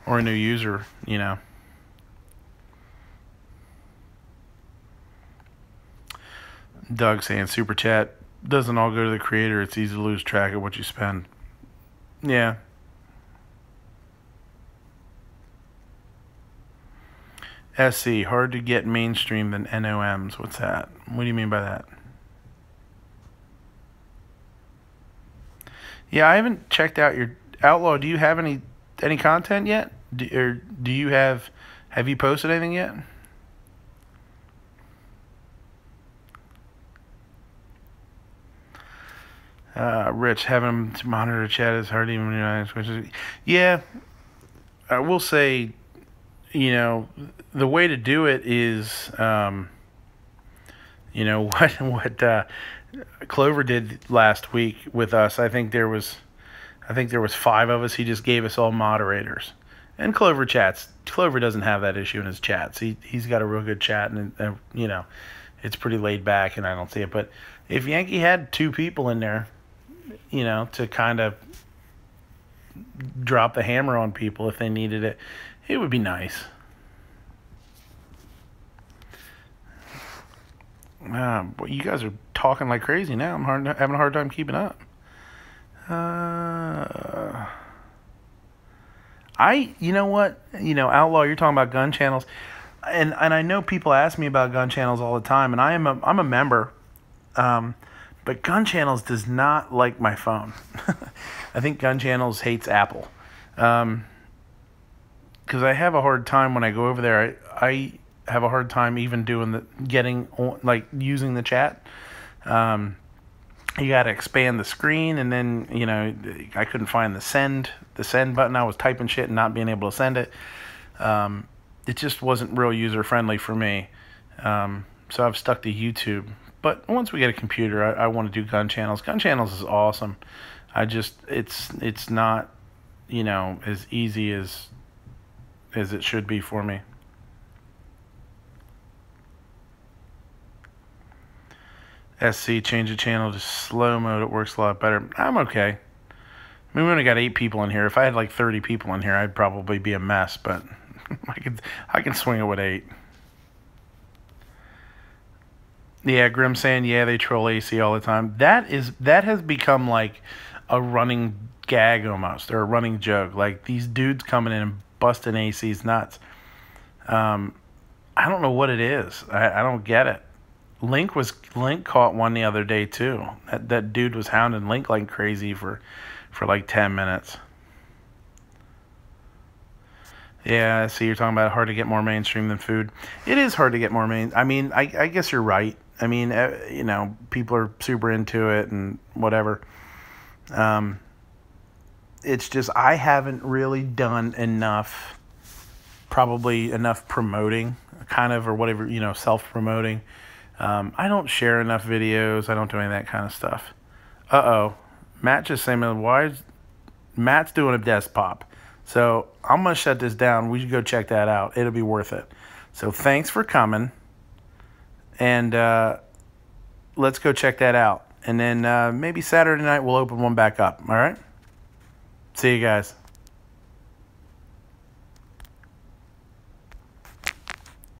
or a new user. Doug saying super chat doesn't all go to the creator. It's easy to lose track of what you spend. Yeah. SC, hard to get mainstream than NOMs. What's that? What do you mean by that? Yeah, I haven't checked out your Outlaw. Do you have any content yet? Have you posted anything yet? Rich, having him to monitor chat is hard even when you're not switches. Yeah, I will say, the way to do it is, what Clover did last week with us. I think there was 5 of us. He just gave us all moderators. And Clover doesn't have that issue in his chats. He's got a real good chat, and it's pretty laid back, and I don't see it. But if Yankee had 2 people in there, to kind of drop the hammer on people if they needed it, it would be nice. But you guys are talking like crazy now. I'm having a hard time keeping up. Outlaw, you're talking about gun channels, and I know people ask me about gun channels all the time, and I'm a member, but gun channels does not like my phone. I think gun channels hates Apple, because I have a hard time when I go over there. I have a hard time even using the chat. You got to expand the screen, and then I couldn't find the send button. I was typing shit and not being able to send it. It just wasn't real user friendly for me. So I've stuck to YouTube. But once we get a computer, I want to do gun channels. Gun channels is awesome. It's not as easy as it should be for me. SC, change the channel to slow mode. It works a lot better. I'm okay. I mean, we only got 8 people in here. If I had like 30 people in here, I'd probably be a mess. But I can swing it with 8. Yeah, Grim saying, yeah, they troll AC all the time. That has become like a running gag almost, or a running joke. Like these dudes coming in and busting AC's nuts. I don't know what it is. I don't get it. Link caught one the other day too. That dude was hounding Link like crazy for like 10 minutes. Yeah, see, you're talking about hard to get more mainstream than food. It is hard to get more I mean, I guess you're right. I mean, people are super into it and whatever. It's just I haven't really done enough promoting, kind of, or whatever, self-promoting. I don't share enough videos. I don't do any of that kind of stuff. Matt just saying, why Matt's doing a desk pop. So I'm going to shut this down. We should go check that out. It'll be worth it. So thanks for coming. And let's go check that out. And then maybe Saturday night we'll open one back up. All right? See you guys.